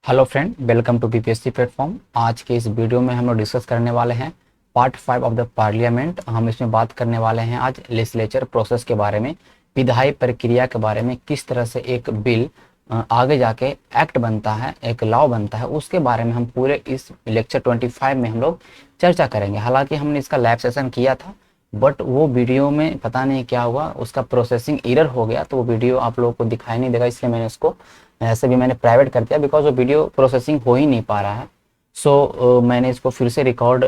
Hello friend, welcome to BPSC platform. आज के इस वीडियो में हम लोग डिस्कस करने वाले हैं पार्ट 5 ऑफ द पार्लियामेंट। हम इसमें बात करने वाले हैं आज लेजिस्लेचर प्रोसेस के बारे में, विधायी प्रक्रिया के बारे में, किस तरह से एक बिल आगे जाके एक्ट बनता है, एक लॉ बनता है, उसके बारे में हम पूरे इस लेक्चर 25 में हम लोग चर्चा करेंगे। हालांकि हमने इसका लैब सेशन किया था, बट वो वीडियो में पता नहीं क्या हुआ, उसका प्रोसेसिंग एरर हो गया, तो वो वीडियो आप लोगों को दिखाई नहीं देगा, इसलिए मैंने उसको ऐसे भी मैंने प्राइवेट कर दिया, बिकॉज वो वीडियो प्रोसेसिंग हो ही नहीं पा रहा है। सो मैंने इसको फिर से रिकॉर्ड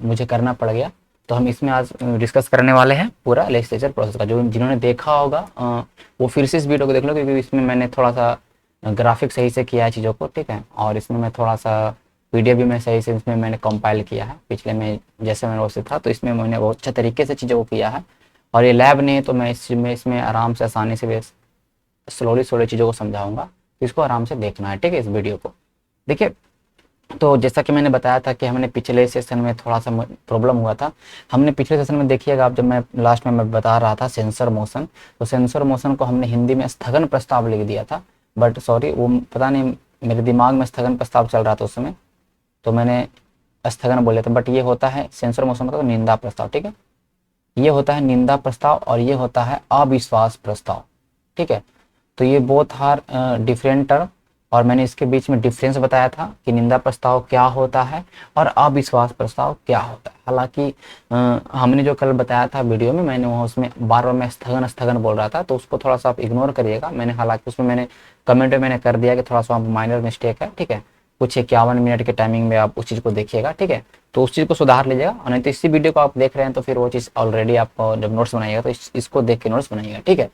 मुझे करना पड़ गया। तो हम इसमें आज डिस्कस करने वाले हैं पूरा लेजिस्लेचर प्रोसेस का। जो जिन्होंने देखा होगा वो फिर से इस वीडियो को देख लो, क्योंकि इसमें मैंने थोड़ा सा ग्राफिक सही से किया है चीज़ों को, ठीक है। और इसमें मैं थोड़ा सा वीडियो भी मैं सही से इसमें मैंने कंपाइल किया है, पिछले में जैसे मैंने वो सीखा, तो इसमें मैंने बहुत अच्छे तरीके से चीज़ों को किया है। और ये लैब नहीं है, तो मैं इसमें आराम से आसानी से स्लोली स्लोली चीज़ों को समझाऊंगा। इसको आराम से देखना है, ठीक है। इस वीडियो को देखिए। तो जैसा कि मैंने बताया था कि हमने पिछले सेशन में थोड़ा सा प्रॉब्लम हुआ था। हमने पिछले सेशन में देखिएगा आप, जब मैं लास्ट में मैं बता रहा था सेंसर मोशन, तो सेंसर मोशन को हमने हिंदी में स्थगन प्रस्ताव लिख दिया था। बट सॉरी, वो पता नहीं मेरे दिमाग में स्थगन प्रस्ताव चल रहा था उस समय, तो मैंने स्थगन बोले थे। बट ये होता है सेंसर मोशन का तो निंदा प्रस्ताव, ठीक है। ये होता है निंदा प्रस्ताव और ये होता है अविश्वास प्रस्ताव, ठीक है। तो ये बोथ आर डिफरेंट टर्म, और मैंने इसके बीच में डिफरेंस बताया था कि निंदा प्रस्ताव क्या होता है और अविश्वास प्रस्ताव क्या होता है। हालांकि हमने जो कल बताया था वीडियो में, मैंने वहाँ उसमें बार बार मैं स्थगन स्थगन बोल रहा था, तो उसको थोड़ा सा आप इग्नोर करिएगा। मैंने हालांकि उसमें मैंने कमेंट में मैंने कर दिया कि थोड़ा सा माइनर मिस्टेक है, ठीक है। कुछ 51 मिनट के टाइमिंग में आप उस चीज़ को देखिएगा, ठीक है। तो उस चीज़ को सुधार लीजिएगा, और नहीं तो इसी वीडियो को आप देख रहे हैं तो फिर वो चीज़ ऑलरेडी आप जब नोट्स बनाइएगा तो इसको देख के नोट्स बनाइएगा, ठीक है।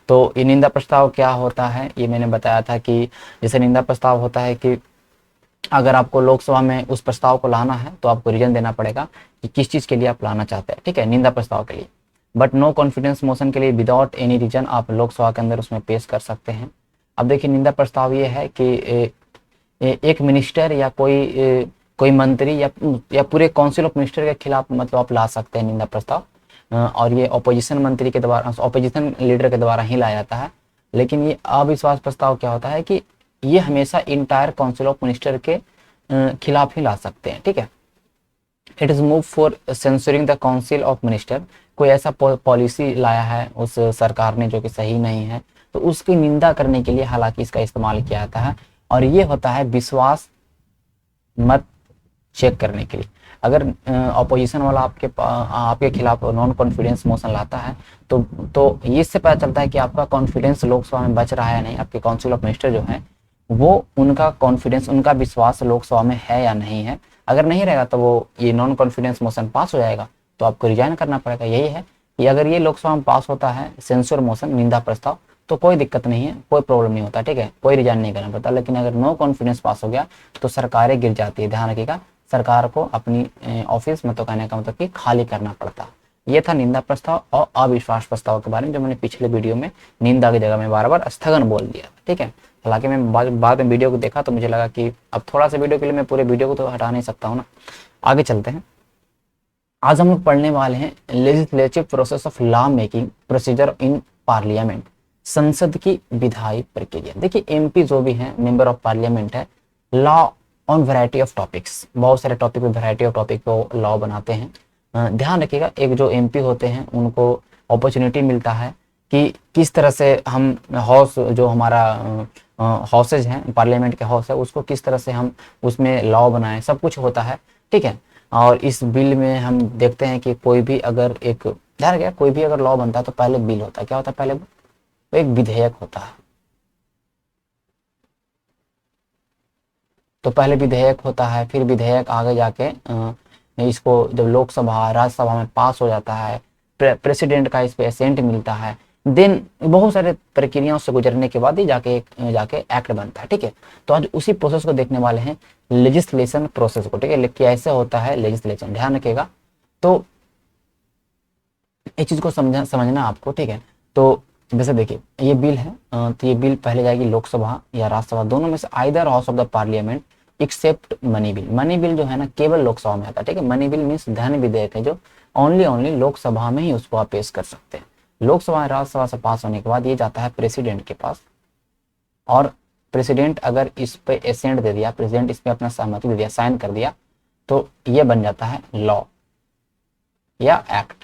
तो ये निंदा प्रस्ताव क्या होता है, ये मैंने बताया था कि जैसे निंदा प्रस्ताव होता है कि अगर आपको लोकसभा में उस प्रस्ताव को लाना है तो आपको रीजन देना पड़ेगा कि किस चीज़ के लिए आप लाना चाहते हैं, ठीक है, निंदा प्रस्ताव के लिए। बट नो कॉन्फिडेंस मोशन के लिए विदाउट एनी रीजन आप लोकसभा के अंदर उसमें पेश कर सकते हैं। अब देखिए, निंदा प्रस्ताव ये है कि एक मिनिस्टर या कोई मंत्री या पूरे काउंसिल ऑफ मिनिस्टर के खिलाफ मतलब आप ला सकते हैं निंदा प्रस्ताव। और ये अपोजिशन मंत्री के द्वारा, अपोजिशन लीडर के द्वारा ही लाया जाता है। लेकिन ये अविश्वास प्रस्ताव क्या होता है कि ये हमेशा इंटायर काउंसिल ऑफ मिनिस्टर के खिलाफ ही ला सकते हैं, ठीक है। It is move for censoring the council of minister. कोई ऐसा पॉलिसी लाया है उस सरकार ने जो कि सही नहीं है, तो उसकी निंदा करने के लिए हालांकि इसका इस्तेमाल किया जाता है। और ये होता है विश्वास मत चेक करने के लिए। अगर अपोजिशन वाला आपके खिलाफ नॉन कॉन्फिडेंस मोशन लाता है, तो इससे पता चलता है कि आपका कॉन्फिडेंस लोकसभा में बच रहा है या नहीं, आपके काउंसिल ऑफ मिनिस्टर जो है वो उनका कॉन्फिडेंस, उनका विश्वास लोकसभा में है या नहीं है। अगर नहीं रहेगा तो वो ये नॉन कॉन्फिडेंस मोशन पास हो जाएगा, तो आपको रिजाइन करना पड़ेगा। यही है कि अगर ये लोकसभा में पास होता है सेंसर मोशन, निंदा प्रस्ताव, तो कोई दिक्कत नहीं है, कोई प्रॉब्लम नहीं होता, ठीक है, कोई रिजाइन नहीं करना पड़ता। लेकिन अगर नो कॉन्फिडेंस पास हो गया तो सरकारें गिर जाती है। ध्यान रखिएगा, सरकार को अपनी ऑफिस मतलब कहने का मतलब कि खाली करना पड़ता। ये था निंदा प्रस्ताव और अविश्वास प्रस्ताव के बारे में, जो मैंने पिछले वीडियो में निंदा की जगह में बार बार स्थगन बोल दिया, ठीक है। हालांकि मैं बाद में वीडियो को देखा तो मुझे लगा कि अब थोड़ा सा वीडियो के लिए मैं पूरे वीडियो को तो हटा नहीं सकता हूँ ना। आगे चलते हैं। आज हम लोग पढ़ने वाले हैं legislative process of law making procedure in parliament, संसद की विधायी प्रक्रिया। देखिए, एमपी जो भी हैं, मेंबर ऑफ पार्लियामेंट है, law on variety of topics, बहुत सारे टॉपिक पे वैरायटी ऑफ टॉपिक पे लॉ बनाते हैं। ध्यान रखिएगा, एक जो एमपी होते हैं उनको अपॉर्चुनिटी मिलता है कि किस तरह से हम हाउस, जो हमारा हाउसेज हैं, पार्लियामेंट के हाउस है, उसको किस तरह से हम उसमें लॉ बनाएं, सब कुछ होता है, ठीक है। और इस बिल में हम देखते हैं कि कोई भी अगर ध्यान रखिएगा, कोई भी अगर लॉ बनता है तो पहले बिल होता है। क्या होता है पहले? तो एक विधेयक होता है। तो पहले विधेयक होता है, फिर विधेयक आगे जाके इसको जब लोकसभा राज्यसभा में पास हो जाता है, प्रेसिडेंट का इस पे असेंट मिलता है, देन बहुत सारे प्रक्रियाओं से गुजरने के बाद ही जाके एक्ट बनता है, ठीक है। तो आज उसी प्रोसेस को देखने वाले हैं, लेजिस्लेशन प्रोसेस को, ठीक है। कि ऐसे होता है लेजिस्लेशन, ध्यान रखिएगा। तो इस चीज को समझना आपको, ठीक है। तो जैसे देखिए, ये बिल है, तो ये बिल पहले जाएगी लोकसभा या राज्यसभा, दोनों में से either house of the parliament except money bill. Money bill जो है ना, केवल लोकसभा में आता है, ठीक है। मनी बिल मीन्स धन विधेयक है, जो ओनली लोकसभा में ही उसको आप पेश कर सकते हैं। लोकसभा राज्यसभा से पास होने के बाद ये जाता है प्रेसिडेंट के पास, और प्रेसिडेंट अगर इस पे एसेंट दे दिया, प्रेसिडेंट इस पे अपना सहमति दे दिया, साइन कर दिया, तो ये बन जाता है लॉ या एक्ट।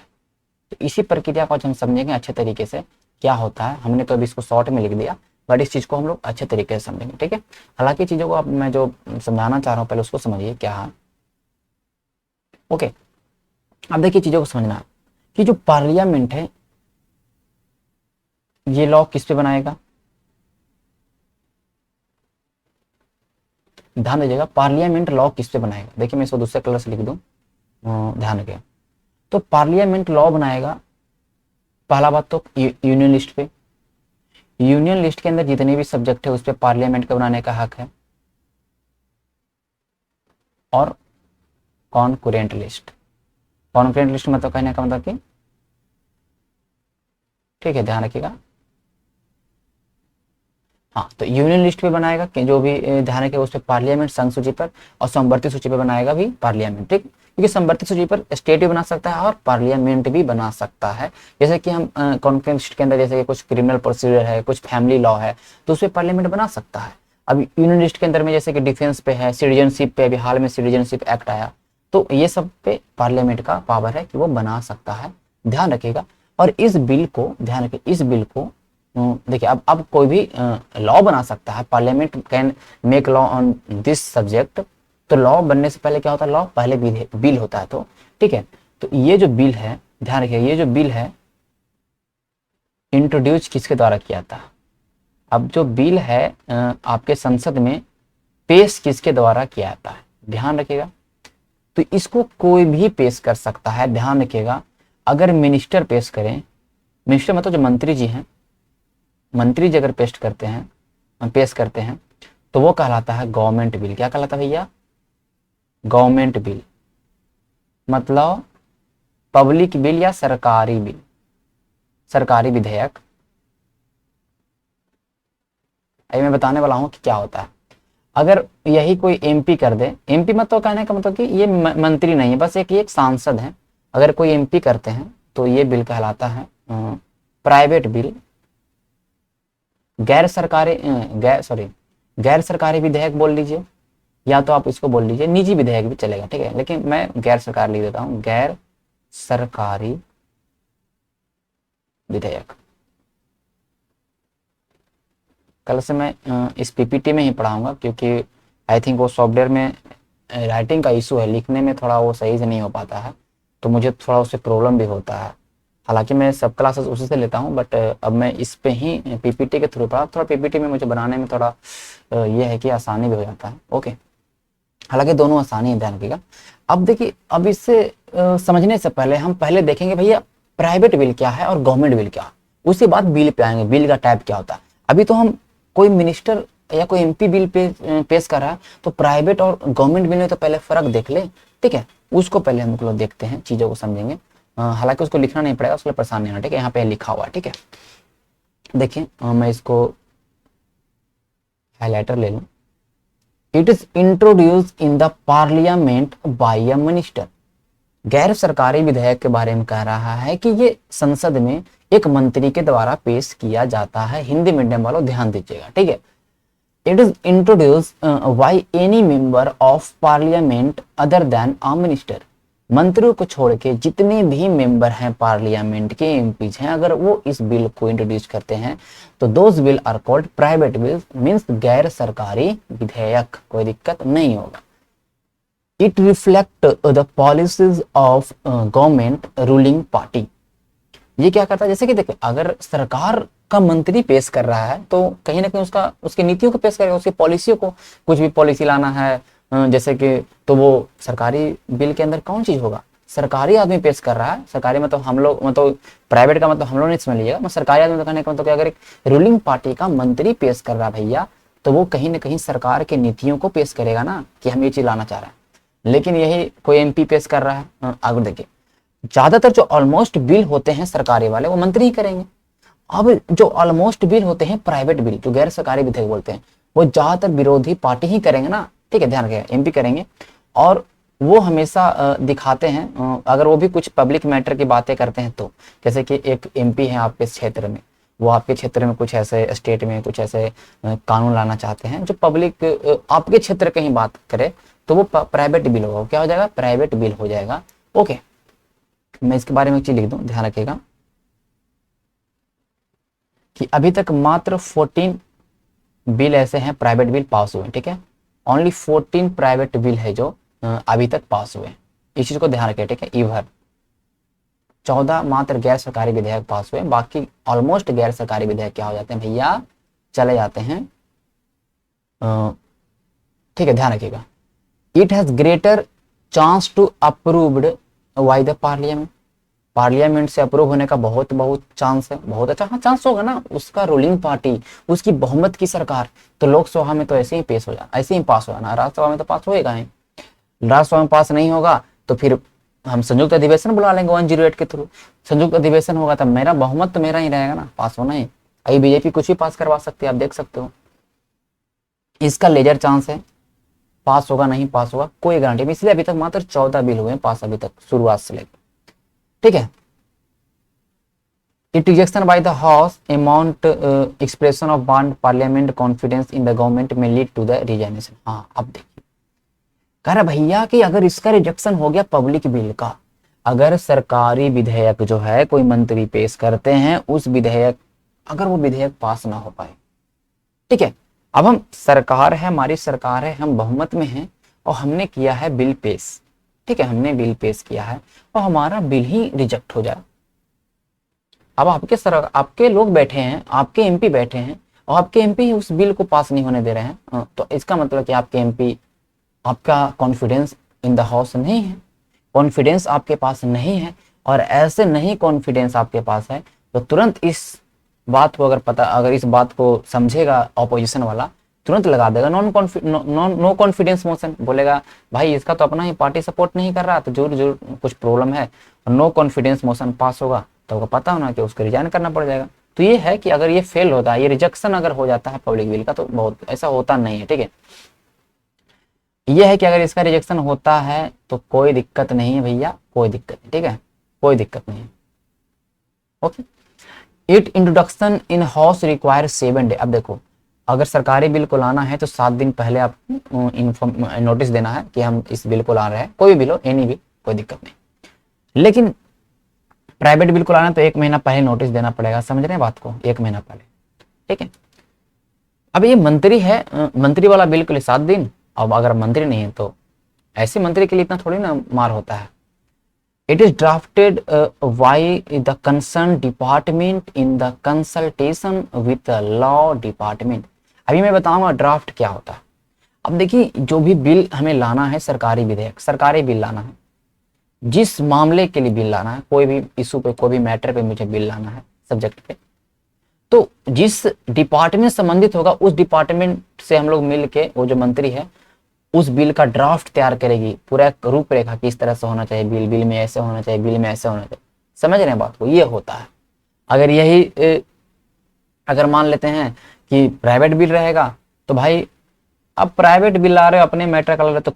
तो इसी प्रक्रिया को आज हम समझेंगे अच्छे तरीके से क्या होता है। हमने तो अभी इसको शॉर्ट में लिख दिया, बट इस चीज को हम लोग अच्छे तरीके से समझेंगे, ठीक है। हालांकि चीजों को अब मैं जो समझाना चाह रहा हूँ पहले उसको समझिए क्या है। ओके, अब देखिए चीजों को समझना कि जो पार्लियामेंट है ये लॉ किस पे बनाएगा, ध्यान दीजिएगा, पार्लियामेंट लॉ किस पे बनाएगा। देखिए मैं इसको दूसरे कलर से लिख दूं, ध्यान रखिए। तो पार्लियामेंट लॉ बनाएगा पहला बात तो यूनियन लिस्ट पे। यूनियन लिस्ट के अंदर जितने भी सब्जेक्ट है उस पर पार्लियामेंट का बनाने का हक है। और कॉन्करेंट लिस्ट, कॉन्करेंट लिस्ट मतलब कहने का मतलब कि, ठीक है ध्यान रखिएगा, हाँ तो यूनियन लिस्ट पे बनाएगा कि जो भी ध्यान रखिएगा उस पर पार्लियामेंट संघ सूची पर, और समवर्ती सूची पे बनाएगा भी पार्लियामेंट, ठीक। क्योंकि समवर्ती सूची पर स्टेट भी बना सकता है और पार्लियामेंट भी बना सकता है। जैसे कि हम कॉन्करेंट लिस्ट के अंदर जैसे कि कुछ क्रिमिनल प्रोसीजर है, कुछ फैमिली लॉ है, तो उस पर पार्लियामेंट बना सकता है। अब यूनियन लिस्ट के अंदर में जैसे कि डिफेंस पे है, सिटीजनशिप पे, अभी हाल में सिटीजनशिप एक्ट आया, तो ये सब पे पार्लियामेंट का पावर है कि वो बना सकता है, ध्यान रखिएगा। और इस बिल को ध्यान रखिए, इस बिल को देखिए अब कोई भी लॉ बना सकता है, parliament can make law on this subject. तो लॉ बनने से पहले क्या होता है, लॉ पहले बिल होता है, तो ठीक है। तो ये जो बिल है, ध्यान रखिए, ये जो बिल है इंट्रोड्यूस किसके द्वारा किया था। अब जो बिल है आपके संसद में पेश किसके द्वारा किया जाता है, ध्यान रखिएगा। तो इसको कोई भी पेश कर सकता है, ध्यान रखिएगा। अगर मिनिस्टर पेश करें, मिनिस्टर मतलब जो मंत्री जी हैं, मंत्री जी अगर पेश करते हैं तो वो कहलाता है गवर्नमेंट बिल। क्या कहलाता है भैया, गवर्नमेंट बिल, मतलब पब्लिक बिल या सरकारी बिल, सरकारी विधेयक। अभी मैं बताने वाला हूं कि क्या होता है। अगर यही कोई एमपी कर दे, एमपी मतलब कहने का मतलब कि ये मंत्री नहीं है, बस एक सांसद है, अगर कोई एमपी करते हैं तो ये बिल कहलाता है प्राइवेट बिल, गैर सरकारी विधेयक बोल लीजिए, या तो आप इसको बोल लीजिए निजी विधेयक भी चलेगा, ठीक है, लेकिन मैं गैर सरकारी लिख देता हूं, गैर सरकारी विधेयक। कल से मैं इस पीपीटी में ही पढ़ाऊंगा, क्योंकि आई थिंक वो सॉफ्टवेयर में राइटिंग का इशू है, लिखने में थोड़ा वो सही से नहीं हो पाता है, तो मुझे थोड़ा उससे प्रॉब्लम भी होता है। हालांकि मैं सब क्लासेस उसी से लेता हूं, बट अब मैं इस पे ही पीपीटी के थ्रू पढ़ा, थोड़ा पीपीटी में मुझे बनाने में थोड़ा ये है कि आसानी भी हो जाता है। ओके, हालांकि दोनों आसानी है, ध्यान रखिएगा। अब देखिए, अब इससे समझने से पहले हम पहले देखेंगे भैया प्राइवेट बिल क्या है और गवर्नमेंट बिल क्या है, उसके बाद बिल पे आएंगे, बिल का टाइप क्या होता है। अभी तो हम कोई मिनिस्टर या कोई एमपी बिल पेश कर रहा है, तो प्राइवेट और गवर्नमेंट बिल में तो पहले फर्क देख ले, ठीक है, उसको पहले हम लोग देखते हैं, चीजों को समझेंगे। हालांकि उसको लिखना नहीं पड़ेगा, उसके लिए परेशान नहीं होना, ठीक है, यहाँ पे लिखा हुआ है, ठीक है। देखिए मैं इसको हाईलाइटर ले लूं। It is introduced in the parliament by a minister. गैर सरकारी विधेयक के बारे में कह रहा है कि ये संसद में एक मंत्री के द्वारा पेश किया जाता है। हिंदी मीडियम वालों ध्यान दीजिएगा, ठीक है। It is introduced by any member of parliament other than a minister. मंत्रियों को छोड़ के जितने भी मेंबर हैं पार्लियामेंट के, एमपीज हैं, अगर वो इस बिल को इंट्रोड्यूस करते हैं तो those bill are called private bill, means गैर सरकारी विधेयक, कोई दिक्कत नहीं होगा। It reflect the policies of government ruling party. ये क्या करता है, जैसे कि देखिए अगर सरकार का मंत्री पेश कर रहा है तो कहीं ना कहीं उसकी नीतियों को पेश करेगा, उसकी पॉलिसियों को, कुछ भी पॉलिसी लाना है जैसे कि, तो वो सरकारी बिल के अंदर कौन चीज होगा, सरकारी आदमी पेश कर रहा है। सरकारी मतलब हम लोग, मतलब प्राइवेट का मतलब हम लोग नहीं समझ लीजिएगा, मैं सरकारी आदमी कहने का मतलब अगर एक रूलिंग पार्टी का मंत्री पेश कर रहा है भैया, तो वो कहीं ना कहीं सरकार के नीतियों को पेश करेगा ना, कि हम ये चीज लाना चाह रहे हैं। लेकिन यही कोई एमपी पेश कर रहा है, आगे देखिए ज्यादातर जो ऑलमोस्ट बिल होते हैं सरकारी वाले वो मंत्री ही करेंगे। अब जो ऑलमोस्ट बिल होते हैं प्राइवेट बिल, जो गैर सरकारी विधेयक बोलते हैं, वो ज्यादातर विरोधी पार्टी ही करेंगे ना, ठीक है, ध्यान रखिएगा, एमपी करेंगे। और वो हमेशा दिखाते हैं, अगर वो भी कुछ पब्लिक मैटर की बातें करते हैं तो, जैसे कि एक एमपी है आपके क्षेत्र में, वो आपके क्षेत्र में कुछ ऐसे, स्टेट में कुछ ऐसे कानून लाना चाहते हैं जो पब्लिक आपके क्षेत्र की ही बात करे, तो वो प्राइवेट बिल होगा। क्या हो जाएगा? प्राइवेट बिल हो जाएगा। ओके, मैं इसके बारे में एक चीज लिख दूं, ध्यान रखिएगा कि अभी तक मात्र 14 बिल ऐसे हैं प्राइवेट बिल पास हुए, ठीक है। ओनली 14 प्राइवेट बिल है जो अभी तक पास हुए। इस चीज को ध्यान रखिए, ठीक है। इवर 14 मात्र गैर सरकारी विधेयक पास हुए, बाकी ऑलमोस्ट गैर सरकारी विधेयक क्या हो जाते हैं भैया, चले जाते हैं। ठीक है, ध्यान रखिएगा। It has greater chance to approved by the parliament. Parliament से अप्रूव होने का बहुत बहुत चांस है, बहुत अच्छा हाँ चांस होगा ना, उसका रूलिंग पार्टी, उसकी बहुमत की सरकार। तो लोकसभा में तो ऐसे ही पेश हो जाना, ऐसे ही पास हो जाना, राज्यसभा में तो पास होएगा ही। राज्यसभा में पास नहीं होगा तो फिर हम संयुक्त अधिवेशन बुला लेंगे 108 के थ्रू। संयुक्त अधिवेशन होगा तब मेरा बहुमत तो मेरा ही रहेगा ना, पास होना ही। अभी बीजेपी कुछ भी पास करवा सकती है, आप देख सकते हो। इसका लेजर चांस है, पास होगा नहीं पास होगा कोई गारंटी नहीं, इसलिए अभी तक मात्र 14 बिल हुए पास अभी तक, शुरुआत से लेकर, ठीक है। It rejection by the House amount expression of bond parliament confidence in the government may lead to the resignation। हाँ, अब देखिए कह रहा भैया कि अगर इसका रिजेक्शन हो गया पब्लिक बिल का, अगर सरकारी विधेयक जो है कोई मंत्री पेश करते हैं, उस विधेयक अगर वो विधेयक पास ना हो पाए, ठीक है। अब हम सरकार है, हमारी सरकार है, हम बहुमत में हैं और हमने किया है बिल पेश, ठीक है, हमने बिल पेश किया है और हमारा बिल ही रिजेक्ट हो जाए। अब आपके लोग बैठे हैं, आपके एमपी बैठे हैं और आपके एमपी उस बिल को पास नहीं होने दे रहे हैं, तो इसका मतलब कि आपके एमपी, आपका कॉन्फिडेंस इन द हाउस नहीं है, कॉन्फिडेंस आपके पास नहीं है। और ऐसे नहीं कॉन्फिडेंस आपके पास है तो तुरंत इस बात को अगर इस बात को समझेगा ऑपोजिशन वाला, तुरंत लगा देगा नो कॉन्फिडेंस मोशन, बोलेगा भाई इसका तो अपना ही पार्टी सपोर्ट नहीं कर रहा, तो जरूर जरूर कुछ प्रॉब्लम है, नो कॉन्फिडेंस मोशन पास होगा तो आपको पता होना कि उसको रिजाइन करना पड़ जाएगा। तो ये है कि अगर ये फेल होता है, ये रिजेक्शन अगर हो जाता है पब्लिक बिल का, तो बहुत ऐसा होता नहीं है, ठीक है। ये है कि अगर इसका रिजेक्शन होता है तो कोई दिक्कत नहीं है भैया, कोई दिक्कत नहीं, ठीक है, कोई दिक्कत नहीं है। Okay, it introduction in house require 7 day. अब देखो, अगर सरकारी बिल को लाना है तो 7 दिन पहले आप नोटिस देना है कि हम इस बिल को ला रहे हैं, कोई भी बिल हो, एनी बिल, कोई दिक्कत नहीं। लेकिन प्राइवेट बिल को लाना तो 1 महीना पहले नोटिस देना पड़ेगा, समझ रहे हैं बात को, 1 महीना पहले, ठीक है। अब ये मंत्री है, मंत्री वाला बिल के लिए 7 दिन, अब अगर मंत्री नहीं है तो ऐसे मंत्री के लिए इतना थोड़ी ना मार होता है। It is drafted by the concern department in the consultation with the law department. अभी मैं बताऊंगा ड्राफ्ट क्या होता है। अब देखिए, जो भी बिल हमें लाना है, सरकारी विधेयक, सरकारी बिल लाना है, जिस मामले के लिए बिल लाना है, कोई भी इशू पे, कोई भी मैटर पे मुझे बिल लाना है, सब्जेक्ट पे, तो जिस डिपार्टमेंट संबंधित होगा उस डिपार्टमेंट से हम लोग मिल के, वो जो मंत्री है उस बिल का ड्राफ्ट तैयार करेगी, पूरा रूपरेखा किस तरह से होना चाहिए, बिल में ऐसे होना चाहिए, बिल में ऐसे होना चाहिए, समझ रहे हैं बात को, ये होता है। अगर यही अगर मान लेते हैं कि प्राइवेट बिल रहेगा तो भाई अब प्राइवेट बिल ला रहे हो, अपने मैटर का ला रहे हो, तो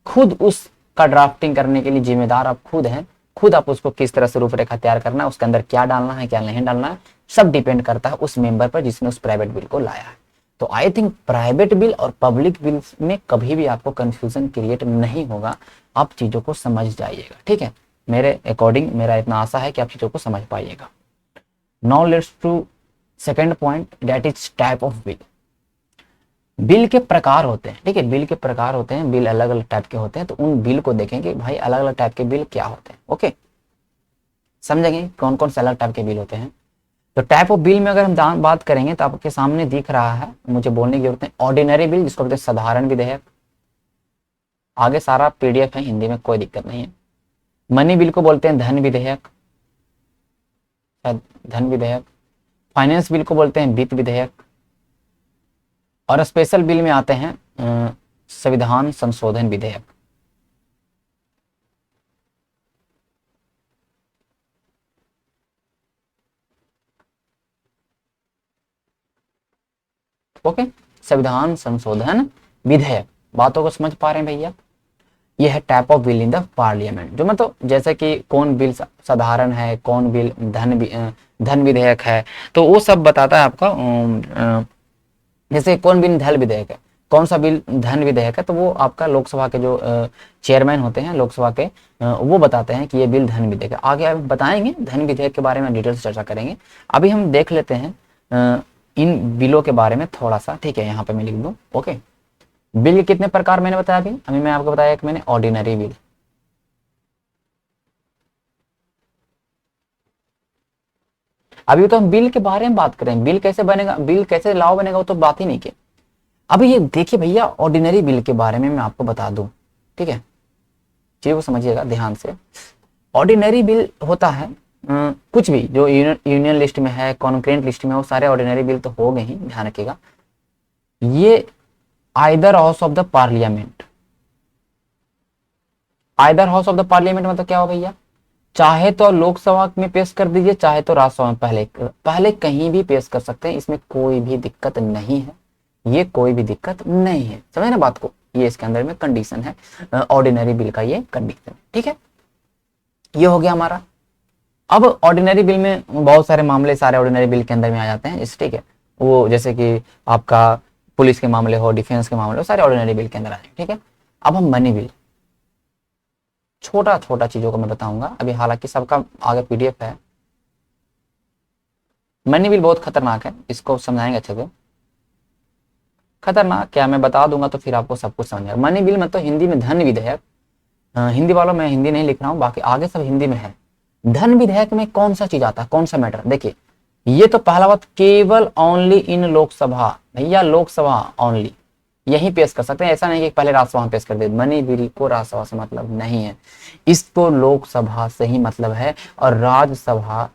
खुद उसका ड्राफ्टिंग करने के लिए जिम्मेदार आप खुद हैं, खुद आप उसको किस तरह से रूपरेखा तैयार करना है, उसके अंदर क्या डालना है क्या नहीं डालना है, सब डिपेंड करता है उस मेंबर पर जिसने उस प्राइवेट बिल को लाया है। तो आई थिंक प्राइवेट बिल और पब्लिक बिल में कभी भी आपको कंफ्यूजन क्रिएट नहीं होगा, आप चीजों को समझ जाइएगा, ठीक है। मेरे अकॉर्डिंग मेरा इतना आशा है कि आप चीजों को समझ पाइएगा। Now let's to second point, that is type of bill. Bill के प्रकार होते हैं, ठीक है, बिल के प्रकार होते हैं, बिल अलग अलग टाइप के होते हैं, तो उन बिल को देखेंगे भाई अलग अलग टाइप के बिल क्या होते हैं। ओके, समझेंगे कौन कौन से अलग टाइप के बिल होते हैं। तो टाइप ऑफ बिल में अगर हम बात करेंगे तो आपके सामने दिख रहा है, मुझे बोलने की जरूरत है, ऑर्डिनरी बिल जिसको बोलते हैं साधारण विधेयक, आगे सारा पीडीएफ है हिंदी में, कोई दिक्कत नहीं है। मनी बिल को बोलते हैं धन विधेयक, धन विधेयक। फाइनेंस बिल को बोलते हैं वित्त विधेयक। और स्पेशल बिल में आते हैं संविधान संशोधन विधेयक। ओके, संविधान संशोधन विधेयक, बातों को समझ पा रहे हैं भैया। ये है type of bill in the parliament, जो मतलब जैसे कि कौन बिल साधारण है, कौन बिल धन विधेयक है, तो वो सब बताता है आपका। जैसे कौन बिल धन विधेयक है, कौन सा बिल धन विधेयक है, तो वो आपका लोकसभा के जो चेयरमैन होते हैं लोकसभा के, वो बताते हैं कि ये बिल धन विधेयक है। आगे हम बताएंगे धन विधेयक के बारे में, डिटेल से चर्चा करेंगे। अभी हम देख लेते हैं इन बिलों के बारे में थोड़ा सा, ठीक है। यहाँ पे मैं लिख दूँ, ओके। बिल के कितने प्रकार मैंने बताया अभी मैं आपको बताया कि मैंने ऑर्डिनरी बिल, अभी तो हम बिल के बारे में बात करें, बिल कैसे बनेगा, बिल कैसे लॉ बनेगा, वो तो बात ही नहीं की। अभी ये देखिए भैया, ऑर्डिनरी बिल के बारे में मैं आपको बता दूं, ठीक है, चीज़ को समझिएगा ध्यान से। ऑर्डिनरी बिल होता है कुछ भी जो यूनियन लिस्ट में है, कॉन्करेंट लिस्ट में, वो सारे ऑर्डिनरी बिल तो हो गए ही, ध्यान रखिएगा। ये either house of the parliament, either house of the parliament मतलब क्या हो भैया, चाहे तो लोकसभा में पेश कर दीजिए, चाहे तो राज्यसभा में, पहले कहीं भी पेश कर सकते हैं, इसमें कोई भी दिक्कत नहीं है, ये कोई भी दिक्कत नहीं है, समझे ना बात को। ये इसके अंदर में कंडीशन है ऑर्डिनरी बिल का, ये कंडीशन, ठीक है। ये हो गया हमारा। अब ऑर्डिनरी बिल में बहुत सारे मामले सारे ऑर्डिनरी बिल के अंदर में आ जाते हैं, इस ठीक है। वो जैसे कि आपका पुलिस के मामले हो, डिफेंस के मामले हो, सारे ऑर्डिनरी बिल के अंदर आ जाएंगे, ठीक है। अब हम मनी बिल, छोटा छोटा चीजों को मैं बताऊंगा अभी, हालांकि सबका आगे पीडीएफ है। मनी बिल बहुत खतरनाक है, इसको समझाएंगे अच्छे से। खतरनाक क्या, मैं बता दूंगा तो फिर आपको सब कुछ समझ आएगा। मनी बिल मतलब हिंदी में धन विधेयक, हिंदी वालों में हिंदी नहीं लिख रहा हूँ, बाकी आगे सब हिंदी में है। धन विधेयक में कौन सा चीज आता है, कौन सा मैटर, देखिए ये तो पहला बात, केवल ओनली इन लोकसभा, भैया लोकसभा ओनली यही पेश कर सकते हैं, ऐसा नहीं कि पहले राज्यसभा में पेश कर दे। मनी बिल को राज्यसभा से मतलब नहीं है, इसको लोकसभा से ही मतलब है। और राज्यसभा,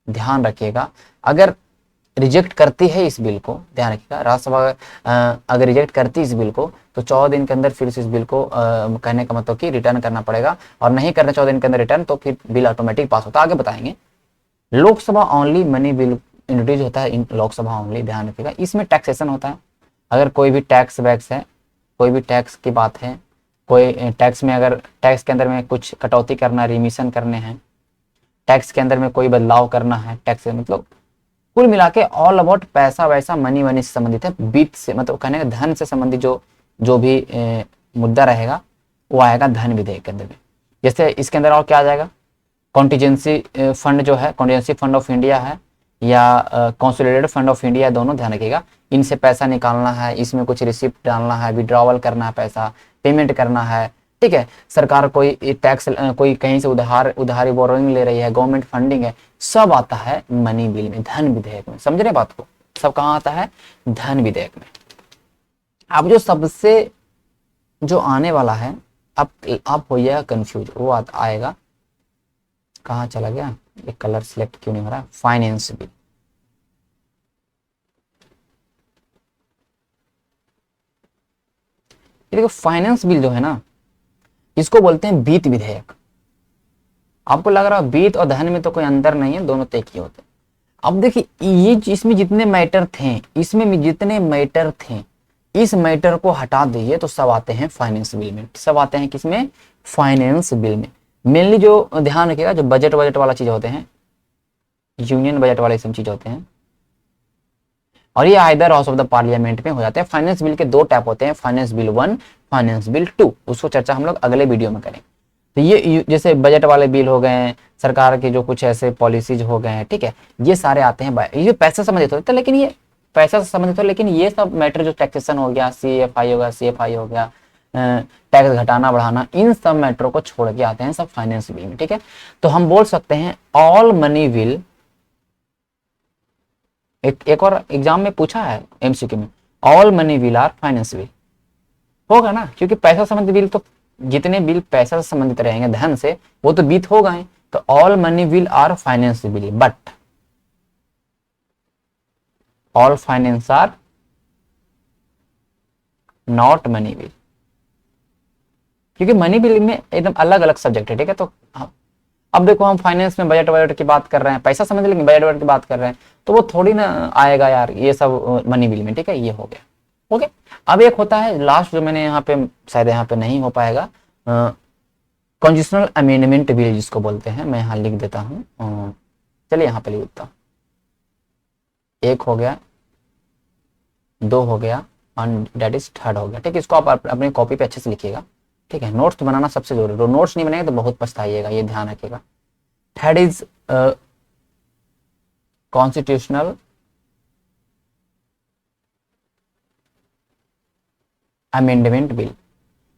ध्यान रखिएगा, अगर रिजेक्ट करती है इस बिल को, ध्यान रखिएगा, राज्यसभा अगर रिजेक्ट करती है इस बिल को, तो 14 दिन के अंदर फिर से इस बिल को कहने का मतलब कि रिटर्न करना पड़ेगा, और नहीं करना 14 दिन के अंदर रिटर्न, तो फिर बिल ऑटोमेटिक पास होता है। आगे बताएंगे। Lok Sabha only money bill introduce होता है इन लोकसभा ओनली, ध्यान रखिएगा। इसमें टैक्सेशन होता है, अगर कोई भी टैक्स वैक्स है, कोई भी टैक्स की बात है, कोई टैक्स में अगर टैक्स के अंदर में कुछ कटौती करना, रिमिशन करने हैं, टैक्स के अंदर में कोई बदलाव करना है, टैक्स मतलब कुल मिला के ऑल अबाउट पैसा वैसा मनी वनी से संबंधित है, वित्त से मतलब कहने का धन से संबंधित जो भी मुद्दा रहेगा वो आएगा धन विधेयक के अंदर में। जैसे इसके अंदर और क्या आ जाएगा, कॉन्टीजेंसी फंड जो है, कॉन्टीजेंसी फंड ऑफ इंडिया है या कंसोलिडेटेड फंड ऑफ इंडिया, दोनों ध्यान रखिएगा। इनसे पैसा निकालना है, इसमें कुछ रिसिप्ट डालना है, विड्रॉवल करना है, पैसा पेमेंट करना है, ठीक है। सरकार कोई टैक्स, कोई कहीं से उधारी बोरोइंग ले रही है, गवर्नमेंट फंडिंग है, सब आता है मनी बिल में, धन विधेयक में, समझ रहे बात को। सब कहाँ आता है, धन विधेयक में। अब जो सबसे जो आने वाला है, अब हो जाएगा कंफ्यूज, वो आएगा, कहाँ चला गया ये कलर सिलेक्ट क्यों नहीं हो रहा, फाइनेंस बिल। ये देखो फाइनेंस बिल जो है ना, इसको बोलते हैं वित्त विधेयक। आपको लग रहा है वित्त और धन में तो कोई अंतर नहीं है, दोनों तय किए होते हैं। अब देखिए ये इसमें जितने मैटर थे, इसमें जितने मैटर थे, इस मैटर को हटा दीजिए तो सब आते हैं फाइनेंस बिल में। सब आते हैं किसमें, फाइनेंस बिल में। मेनली जो ध्यान रखिएगा, जो बजट वाला चीज होते हैं, यूनियन बजट वाले सब चीज होते हैं, और ये either house of the parliament में हो जाते हैं। फाइनेंस बिल के दो टाइप होते हैं, फाइनेंस बिल 1, फाइनेंस बिल 2, उसको चर्चा हम लोग अगले वीडियो में करेंगे। तो ये जैसे बजट वाले बिल हो गए, सरकार के जो कुछ ऐसे पॉलिसीज हो गए हैं, ठीक है, ये सारे आते हैं, ये पैसे से संबंधित होते हैं, लेकिन ये पैसा से संबंधित हो, लेकिन ये सब मैटर जो टैक्सेशन हो गया, CFI हो गया, CFI हो गया, टैक्स घटाना बढ़ाना, इन सब मैटरों को छोड़ के आते हैं सब फाइनेंस बिल में, ठीक है। तो हम बोल सकते हैं ऑल मनी बिल, एक और एग्जाम में पूछा है MCQ में, all money bill are finance bill, होगा ना, क्योंकि पैसा संबंधित बिल तो जितने बिल पैसा से संबंधित रहेंगे, धन से, वो तो वित्त हो गए। तो all money bill are finance bill, but all finance are not money bill, क्योंकि मनी बिल में एकदम अलग अलग सब्जेक्ट है, ठीक है। तो अब देखो हम फाइनेंस में बजट की बात कर रहे हैं, पैसा समझ लेंगे, बजट की बात कर रहे हैं, तो वो थोड़ी ना आएगा यार, ये सब मनी बिल में, ठीक है। ये हो गया, ओके। अब एक होता है लास्ट, जो मैंने यहाँ पे शायद यहाँ पे नहीं हो पाएगा, कॉन्स्टिट्यूशनल अमेंडमेंट बिल जिसको बोलते हैं, मैं यहाँ लिख देता हूँ, चलिए यहाँ पे लिख देता हूँ। एक हो गया, दो हो गया, और डेट इज थर्ड हो गया। ठीक है, इसको आप अपनी कॉपी पे अच्छे से लिखिएगा। ठीक है, नोट्स तो बनाना सबसे जरूरी है, नोट्स नहीं बनेगा तो बहुत पछताइएगा, ये ध्यान रखिएगा। Third is constitutional amendment bill.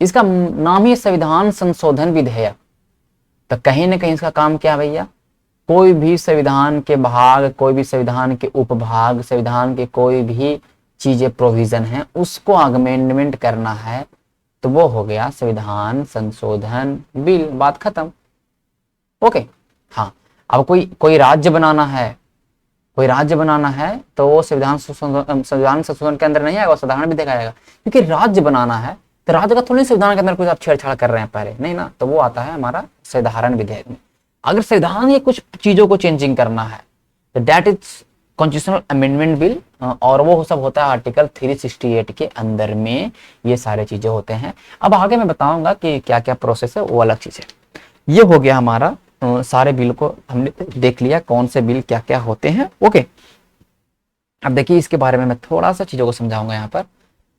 इसका नाम ही संविधान संशोधन विधेयक। तो कहीं ना कहीं इसका काम क्या है भैया, कोई भी संविधान के भाग, कोई भी संविधान के उपभाग, संविधान के कोई भी चीजें प्रोविजन है उसको अमेंडमेंट करना है, तो वो हो गया संविधान संशोधन बिल, बात खत्म। ओके, हाँ। अब कोई राज्य बनाना है, कोई राज्य बनाना है तो वो संविधान संशोधन के अंदर नहीं आएगा, साधारण विधेयक आएगा, क्योंकि राज्य बनाना है तो राज्य का थोड़ी संविधान के अंदर कुछ आप छेड़छाड़ कर रहे हैं पहले, नहीं ना, तो वो आता है हमारा साधारण विधेयक में। अगर संविधान के कुछ चीजों को चेंजिंग करना है तो that is constitutional amendment bill, और वो सब होता है आर्टिकल 368 के अंदर में, ये सारे चीजें होते हैं। अब आगे मैं बताऊंगा कि क्या क्या प्रोसेस है, वो अलग चीज है। ये हो गया हमारा, सारे बिल को हमने देख लिया कौन से बिल क्या क्या होते हैं। ओके, अब देखिए इसके बारे में मैं थोड़ा सा चीजों को समझाऊंगा यहाँ पर।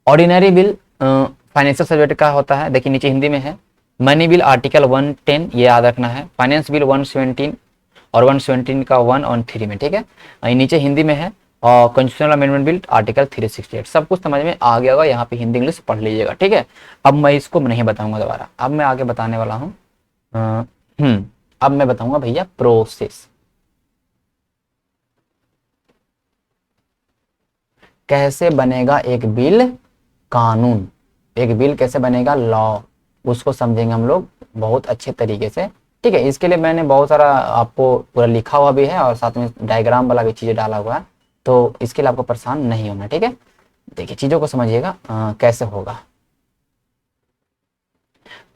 ऑर्डिनरी बिल फाइनेंशियल सब्जेक्ट का होता है, देखिए नीचे हिंदी में है। मनी बिल आर्टिकल 110, ये याद रखना है। फाइनेंस बिल 117 और 117 का 1 और 3 में, ठीक है, नीचे हिंदी में है। और कॉन्स्टिट्यूशनल अमेंडमेंट बिल आर्टिकल 368, सब कुछ समझ में आ गया होगा, यहाँ पे हिंदी इंग्लिश पढ़ लीजिएगा। ठीक है, अब मैं इसको नहीं बताऊंगा दोबारा, अब मैं आगे बताने वाला हूँ। अब मैं बताऊंगा भैया प्रोसेस, कैसे बनेगा एक बिल कानून, एक बिल कैसे बनेगा लॉ, उसको समझेंगे हम लोग बहुत अच्छे तरीके से। ठीक है, इसके लिए मैंने बहुत सारा आपको पूरा लिखा हुआ भी है और साथ में डायग्राम वाला भी चीजें डाला हुआ है, तो इसके लिए आपको परेशान नहीं होना। ठीक है, देखिए चीजों को समझिएगा कैसे होगा।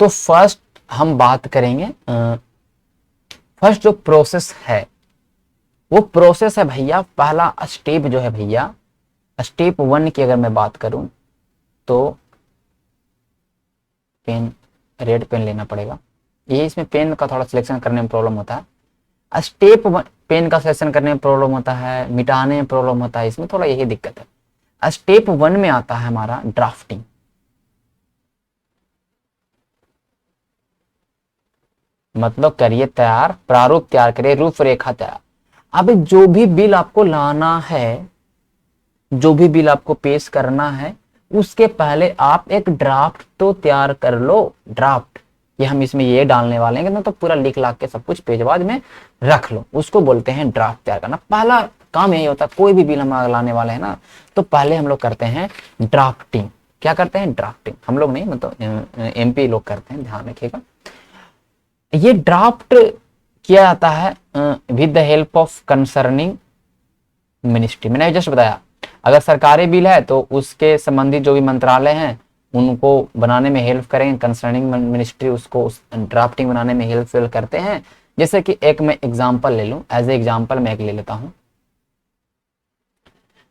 तो फर्स्ट हम बात करेंगे, फर्स्ट जो प्रोसेस है वो प्रोसेस है भैया, पहला स्टेप जो है भैया, स्टेप 1 की अगर मैं बात करूं तो पेन, रेड पेन लेना पड़ेगा, ये इसमें पेन का थोड़ा सिलेक्शन करने में प्रॉब्लम होता है। स्टेप 1 पेन का सिलेक्शन करने में प्रॉब्लम होता है, मिटाने में प्रॉब्लम होता है, इसमें थोड़ा यही दिक्कत है। स्टेप 1 में आता है हमारा ड्राफ्टिंग, मतलब करिए तैयार, प्रारूप तैयार करिए, रूपरेखा तैयार। अब जो भी बिल आपको लाना है, जो भी बिल आपको पेश करना है, उसके पहले आप एक ड्राफ्ट तो तैयार कर लो। ड्राफ्ट, ये हम इसमें ये डालने वाले हैं, तो पूरा लिख लाख के सब कुछ पेजवाज में रख लो, उसको बोलते हैं ड्राफ्ट तैयार करना। पहला काम यही होता है, कोई भी बिल हम लाने वाले हैं ना, तो पहले हम लोग करते हैं ड्राफ्टिंग। क्या करते हैं? ड्राफ्टिंग। हम लोग नहीं, मतलब MP लोग करते हैं, ध्यान रखिएगा। ये ड्राफ्ट किया जाता है with the help of concerning ministry. मैंने जस्ट बताया, अगर सरकारी बिल है तो उसके संबंधित जो भी मंत्रालय हैं उनको बनाने में हेल्प करेंगे, कंसर्निंग मिनिस्ट्री उसको ड्राफ्टिंग बनाने में हेल्प करते हैं। जैसे कि एक मैं एग्जांपल ले लूं, एज ए एग्जांपल मैं एक ले लेता हूं।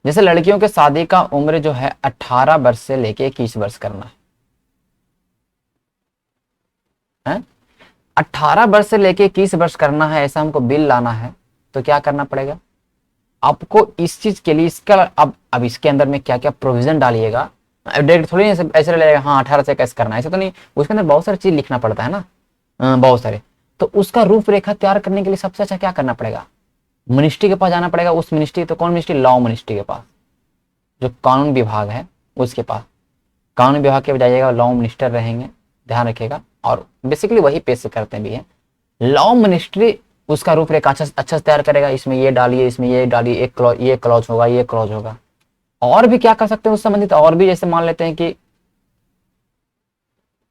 जैसे लड़कियों के शादी का उम्र जो है 18 वर्ष से लेके 21 वर्ष करना है? 18 वर्ष से लेके 21 वर्ष करना है, ऐसा हमको बिल लाना है, तो क्या करना पड़ेगा आपको इस चीज के लिए? इसका अब इसके अंदर में क्या क्या प्रोविजन डालिएगा, डायरेक्ट थोड़ी ऐसे लगेगा हाँ 18 से कैसे करना है, ऐसे तो नहीं, उसके अंदर बहुत सारी चीज लिखना पड़ता है ना, बहुत सारे। तो उसका रूपरेखा तैयार करने के लिए सबसे अच्छा क्या करना पड़ेगा? मिनिस्ट्री के पास जाना पड़ेगा। उस मिनिस्ट्री, तो कौन मिनिस्ट्री? लॉ मिनिस्ट्री के पास, जो कानून विभाग है उसके पास। कानून विभाग के जाइएगा, लॉ मिनिस्टर रहेंगे, ध्यान रखिएगा, और बेसिकली वही पेश करते भी है। लॉ मिनिस्ट्री उसका रूपरेखा अच्छा से तैयार करेगा, इसमें ये डालिए, इसमें ये डालिए, एक क्लॉज, ये क्लॉज होगा, ये क्लॉज होगा। और भी क्या कर सकते हैं उस संबंधित, और भी जैसे मान लेते हैं कि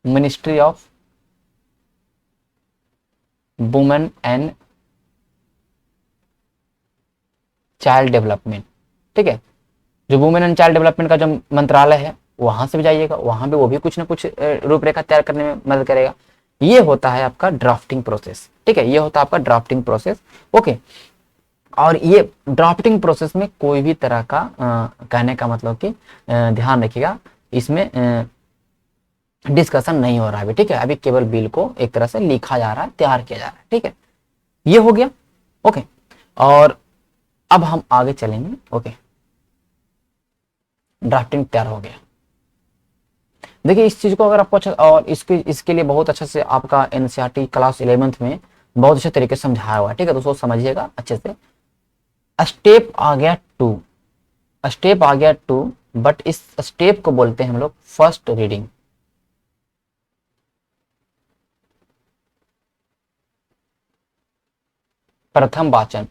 ministry of women and child development, ठीक है, जो वुमेन एंड चाइल्ड डेवलपमेंट का जो मंत्रालय है वहां से भी जाइएगा, वहां भी वो भी कुछ ना कुछ रूपरेखा तैयार करने में मदद करेगा। ये होता है आपका ड्राफ्टिंग प्रोसेस, ठीक है, ये होता है आपका ड्राफ्टिंग प्रोसेस। ओके, और ये ड्राफ्टिंग प्रोसेस में कोई भी तरह का कहने का मतलब कि ध्यान रखिएगा, इसमें डिस्कशन नहीं हो रहा है अभी, ठीक है। अभी केवल बिल को एक तरह से लिखा जा रहा है, तैयार किया जा रहा है, ठीक है। ये हो गया, ओके। और अब हम आगे चलेंगे, ओके। ड्राफ्टिंग तैयार हो गया। देखिए इस चीज को अगर आपको अच्छा, और इसके लिए बहुत अच्छे से आपका एनसीईआरटी क्लास 11th में बहुत अच्छे तरीके से समझाया हुआ है, ठीक है। दोस्तों समझिएगा अच्छे से। स्टेप आ गया 2, स्टेप आ गया 2, बट इस स्टेप को बोलते हैं हम लोग फर्स्ट रीडिंग। प्रथम वाचन,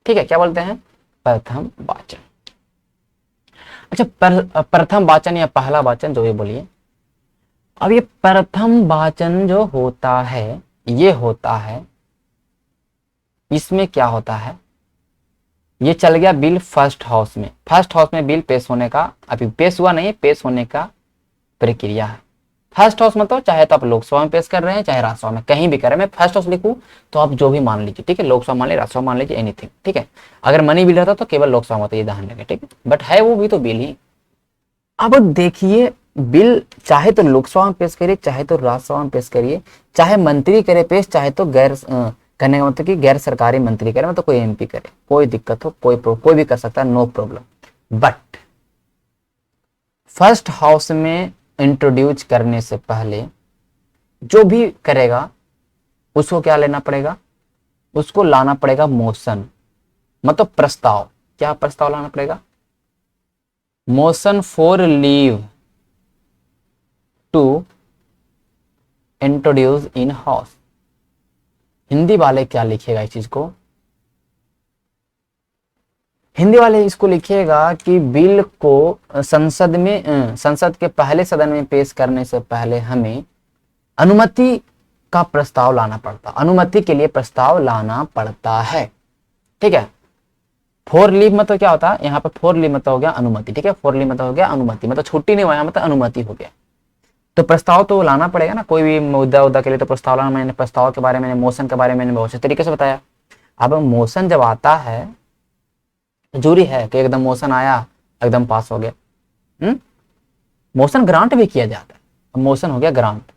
ठीक है। क्या बोलते हैं? प्रथम वाचन। अच्छा, प्रथम वाचन या पहला वाचन जो ये बोलिए। अब ये प्रथम वाचन जो होता है, ये होता है, इसमें क्या होता है, ये चल गया बिल फर्स्ट हाउस में। फर्स्ट हाउस में बिल पेश होने का, अभी पेश हुआ नहीं, पेश होने का प्रक्रिया है। फर्स्ट हाउस मतलब चाहे तो आप लोकसभा में पेश कर रहे हैं, चाहे राज्यसभा में, कहीं भी कर रहे हैं। मैं फर्स्ट हाउस लिखूं तो आप जो भी मान लीजिए, ठीक है। लोकसभा मान लीजिए, राज्यसभा मान लीजिए, एनीथिंग, ठीक है। अगर मनी बिल रहता तो केवल लोकसभा में होता, ये ध्यान रखें, ठीक है। बट है वो भी तो बिल ही। अब देखिए, बिल चाहे तो लोकसभा में पेश करिए, चाहे तो राज्यसभा में पेश करिए, चाहे मंत्री करे पेश, चाहे तो गैर करने का मतलब कि गैर सरकारी मंत्री करे, मतलब कोई एमपी करे, कोई दिक्कत हो, कोई भी कर सकता है, no problem. But first house में इंट्रोड्यूस करने से पहले जो भी करेगा उसको क्या लेना पड़ेगा, उसको लाना पड़ेगा मोशन, मतलब प्रस्ताव। क्या प्रस्ताव लाना पड़ेगा? Motion for leave to introduce in house. Hindi वाले क्या लिखेगा इस चीज को? हिंदी वाले इसको लिखिएगा कि बिल को संसद में, संसद के पहले सदन में पेश करने से पहले हमें अनुमति का प्रस्ताव लाना पड़ता, अनुमति के लिए प्रस्ताव लाना पड़ता है, ठीक है। फॉर लीव मतलब क्या होता है यहाँ पे? फॉर लीव मतलब हो गया अनुमति, ठीक है। फॉर लीव मतलब हो गया अनुमति, मतलब छुट्टी नहीं हुआ, मतलब अनुमति हो गया। तो प्रस्ताव तो लाना पड़ेगा ना, कोई भी मुद्दा के लिए तो प्रस्ताव लाना। मैंने प्रस्ताव के बारे में, मोशन के बारे में बहुत अच्छे तरीके से बताया। अब मोशन जब आता है, जरूरी है कि एकदम मोशन आया एकदम पास हो गया। मोशन ग्रांट भी किया जाता है, मोशन हो गया ग्रांट।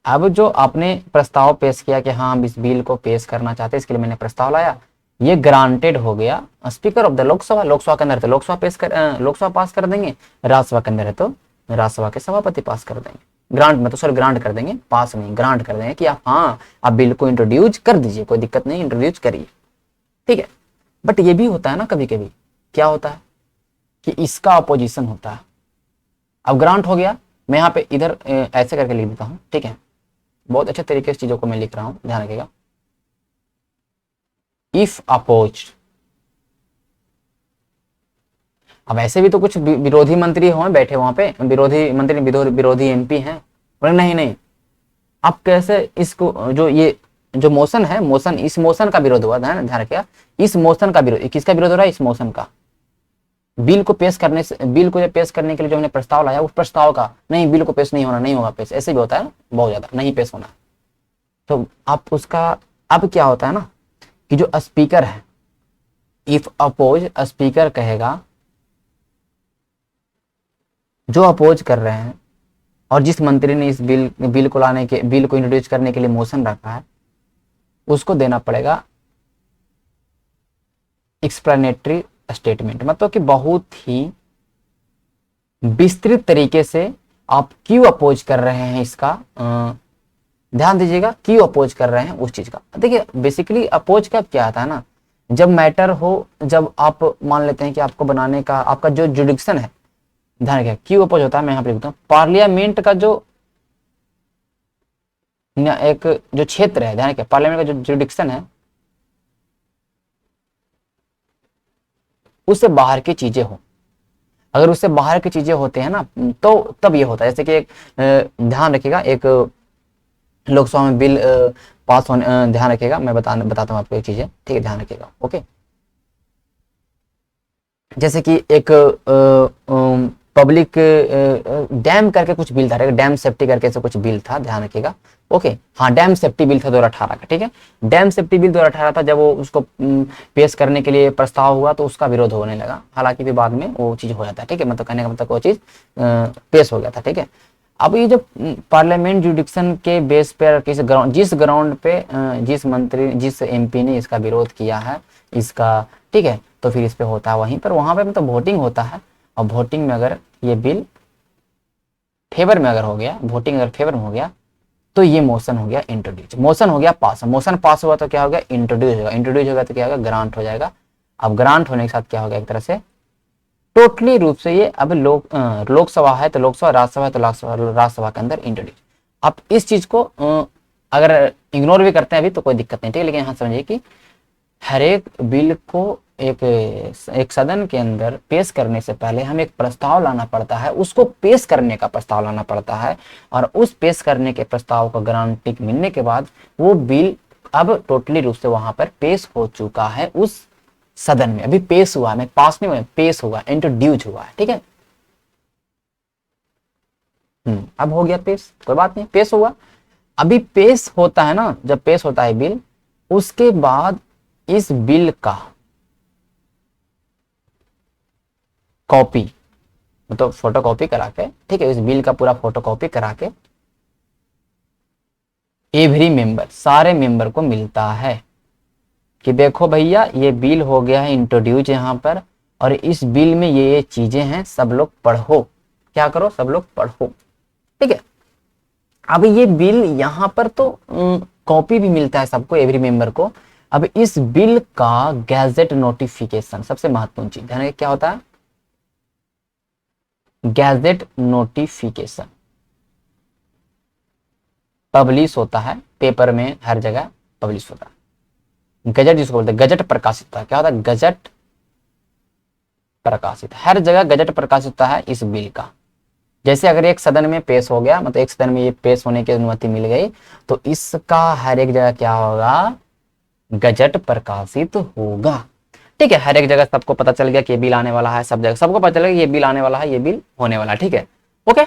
अब जो आपने प्रस्ताव पेश किया कि हाँ हम इस बिल को पेश करना चाहते हैं, इसके लिए मैंने प्रस्ताव लाया, ये ग्रांटेड हो गया। Speaker of the Lok Sabha, Lok Sabha के अंदर है तो लोकसभा पास कर देंगे, राज्यसभा के अंदर है तो राज्यसभा के सभापति पास कर देंगे। ग्रांट में तो सर ग्रांट कर देंगे, पास नहीं, ग्रांट कर देंगे कि आप हाँ आप बिल को इंट्रोड्यूस कर दीजिए, कोई दिक्कत नहीं, इंट्रोड्यूस करिए, ठीक है। बट ये भी होता है ना कभी कभी, क्या होता है कि इसका अपोजिशन होता है। अब ग्रांट हो गया, मैं यहाँ पे इधर ऐसे करके लिख देता हूँ, ठीक है। बहुत अच्छे तरीके से चीजों को मैं लिख रहा हूं, ध्यान रखिएगा। इफ अपोज, अब ऐसे भी तो कुछ विरोधी मंत्री हो बैठे वहां पे, विरोधी मंत्री, विरोधी एमपी हैं, बोले नहीं नहीं, आप कैसे इसको, जो ये जो मोशन है, मोशन, इस मोशन का विरोध हुआ, ध्यान रखिएगा। इस मोशन का विरोध, किसका विरोध हो रहा है? इस मोशन का। बिल को पेश करने से, बिल को पेश करने के लिए जो हमने प्रस्ताव लाया, उस प्रस्ताव का नहीं, बिल को पेश नहीं होना, नहीं होगा पेश, ऐसे भी होता है बहुत ज्यादा, नहीं पेश होना। तो आप उसका, अब क्या होता है ना कि जो स्पीकर है, इफ अपोज, स्पीकर कहेगा, जो अपोज कर रहे हैं और जिस मंत्री ने इस बिल को लाने के, बिल को इंट्रोड्यूस करने के लिए मोशन रखा है, उसको देना पड़ेगा एक्सप्लेनेटरी स्टेटमेंट, मतलब कि बहुत ही विस्तृत तरीके से आप क्यों अपोज कर रहे हैं इसका, ध्यान दीजिएगा, क्यों अपोज कर रहे हैं उस चीज का। देखिए बेसिकली अपोज का क्या आता है ना, जब मैटर हो, जब आप मान लेते हैं कि आपको बनाने का, आपका जो जुडिक्शन है, ध्यान रखिए क्यों अपोज होता है, मैं यहाँ पे लिखता हूँ। पार्लियामेंट का जो एक जो क्षेत्र है, ध्यान रखिए, पार्लियामेंट का जो जुडिक्शन है, उससे बाहर की चीजें हो, अगर उससे बाहर की चीजें होते हैं ना, तो तब ये होता है। जैसे कि एक ध्यान रखिएगा, एक लोकसभा में बिल पास होने, ध्यान रखिएगा, मैं बताता हूँ आपको एक चीजें, ठीक है, ध्यान रखिएगा, ओके। जैसे कि एक पब्लिक डैम करके कुछ बिल था, डैम सेफ्टी करके से कुछ बिल था, ध्यान रखिएगा। ओके, हाँ डैम सेफ्टी बिल था 2018 का, ठीक है। डैम सेफ्टी बिल 2018 था। जब वो उसको पेश करने के लिए प्रस्ताव हुआ तो उसका विरोध होने लगा, हालांकि भी बाद में वो चीज हो जाता है, ठीक है। मतलब कहने का मतलब वो चीज पेश हो गया था, ठीक है। अब ये जो पार्लियामेंट जुडिक्शन के बेस पर जिस ग्राउंड पे जिस मंत्री जिस एमपी ने इसका विरोध किया है इसका, ठीक है, तो फिर इस पे होता है वहीं पर, वहां पे मतलब वोटिंग होता है। और वोटिंग में अगर ये बिल फेवर में अगर हो गया, वोटिंग अगर फेवर में हो गया तो ये मोशन हो गया इंट्रोड्यूस, मोशन हो गया पास। मोशन पास हुआ तो क्या हो गया, इंट्रोड्यूस होगा, इंट्रोड्यूस होगा तो क्या होगा, ग्रांट हो जाएगा। अब ग्रांट होने के साथ क्या होगा, एक तरह से टोटली रूप से ये अब लोकसभा है तो लोकसभा, राज्यसभा है तो राज्यसभा के अंदर इंट्रोड्यूस। अब इस चीज को अगर इग्नोर भी करते हैं अभी तो कोई दिक्कत नहीं, ठीक है। लेकिन यहाँ समझिए कि हर एक बिल को एक सदन के अंदर पेश करने से पहले हमें एक प्रस्ताव लाना पड़ता है, उसको पेश करने का प्रस्ताव लाना पड़ता है, और उस पेश करने के प्रस्ताव को ग्रांट टिक मिलने के बाद वो बिल अब टोटली रूप से वहां पर पेश हो चुका है उस सदन में। अभी पेश हुआ है, पास नहीं हुआ, पेश हुआ, इंट्रोड्यूस हुआ है, ठीक है। अब हो गया पेश, कोई बात नहीं, पेश हुआ। अभी पेश होता है ना, जब पेश होता है बिल, उसके बाद इस बिल का कॉपी, मतलब फोटो कॉपी करा के, ठीक है, इस बिल का पूरा फोटो कॉपी करा के एवरी मेंबर, सारे मेंबर को मिलता है कि देखो भैया ये बिल हो गया है इंट्रोड्यूस यहाँ पर, और इस बिल में ये चीजें हैं, सब लोग पढ़ो, क्या करो, सब लोग पढ़ो, ठीक है। अब ये बिल यहाँ पर तो कॉपी भी मिलता है सबको, एवरी मेंबर को। अब इस बिल का गैजेट नोटिफिकेशन, सबसे महत्वपूर्ण चीज ध्यान रखिए, क्या होता है, गैजेट नोटिफिकेशन पब्लिश होता है पेपर में, हर जगह पब्लिश होता है। गजट जिसको बोलते हैं, गजट प्रकाशित होता है, क्या होता है, गजट प्रकाशित, हर जगह गजट प्रकाशित होता है इस बिल का। जैसे अगर एक सदन में पेश हो गया, मतलब एक सदन में ये पेश होने की अनुमति मिल गई, तो इसका हर एक जगह क्या होगा, गजट प्रकाशित होगा, ठीक है। हर एक जगह सबको पता चल गया कि ये बिल आने वाला है, सब जगह सबको पता चल गया ये बिल आने वाला है, ये बिल होने वाला है, ठीक है। ओके,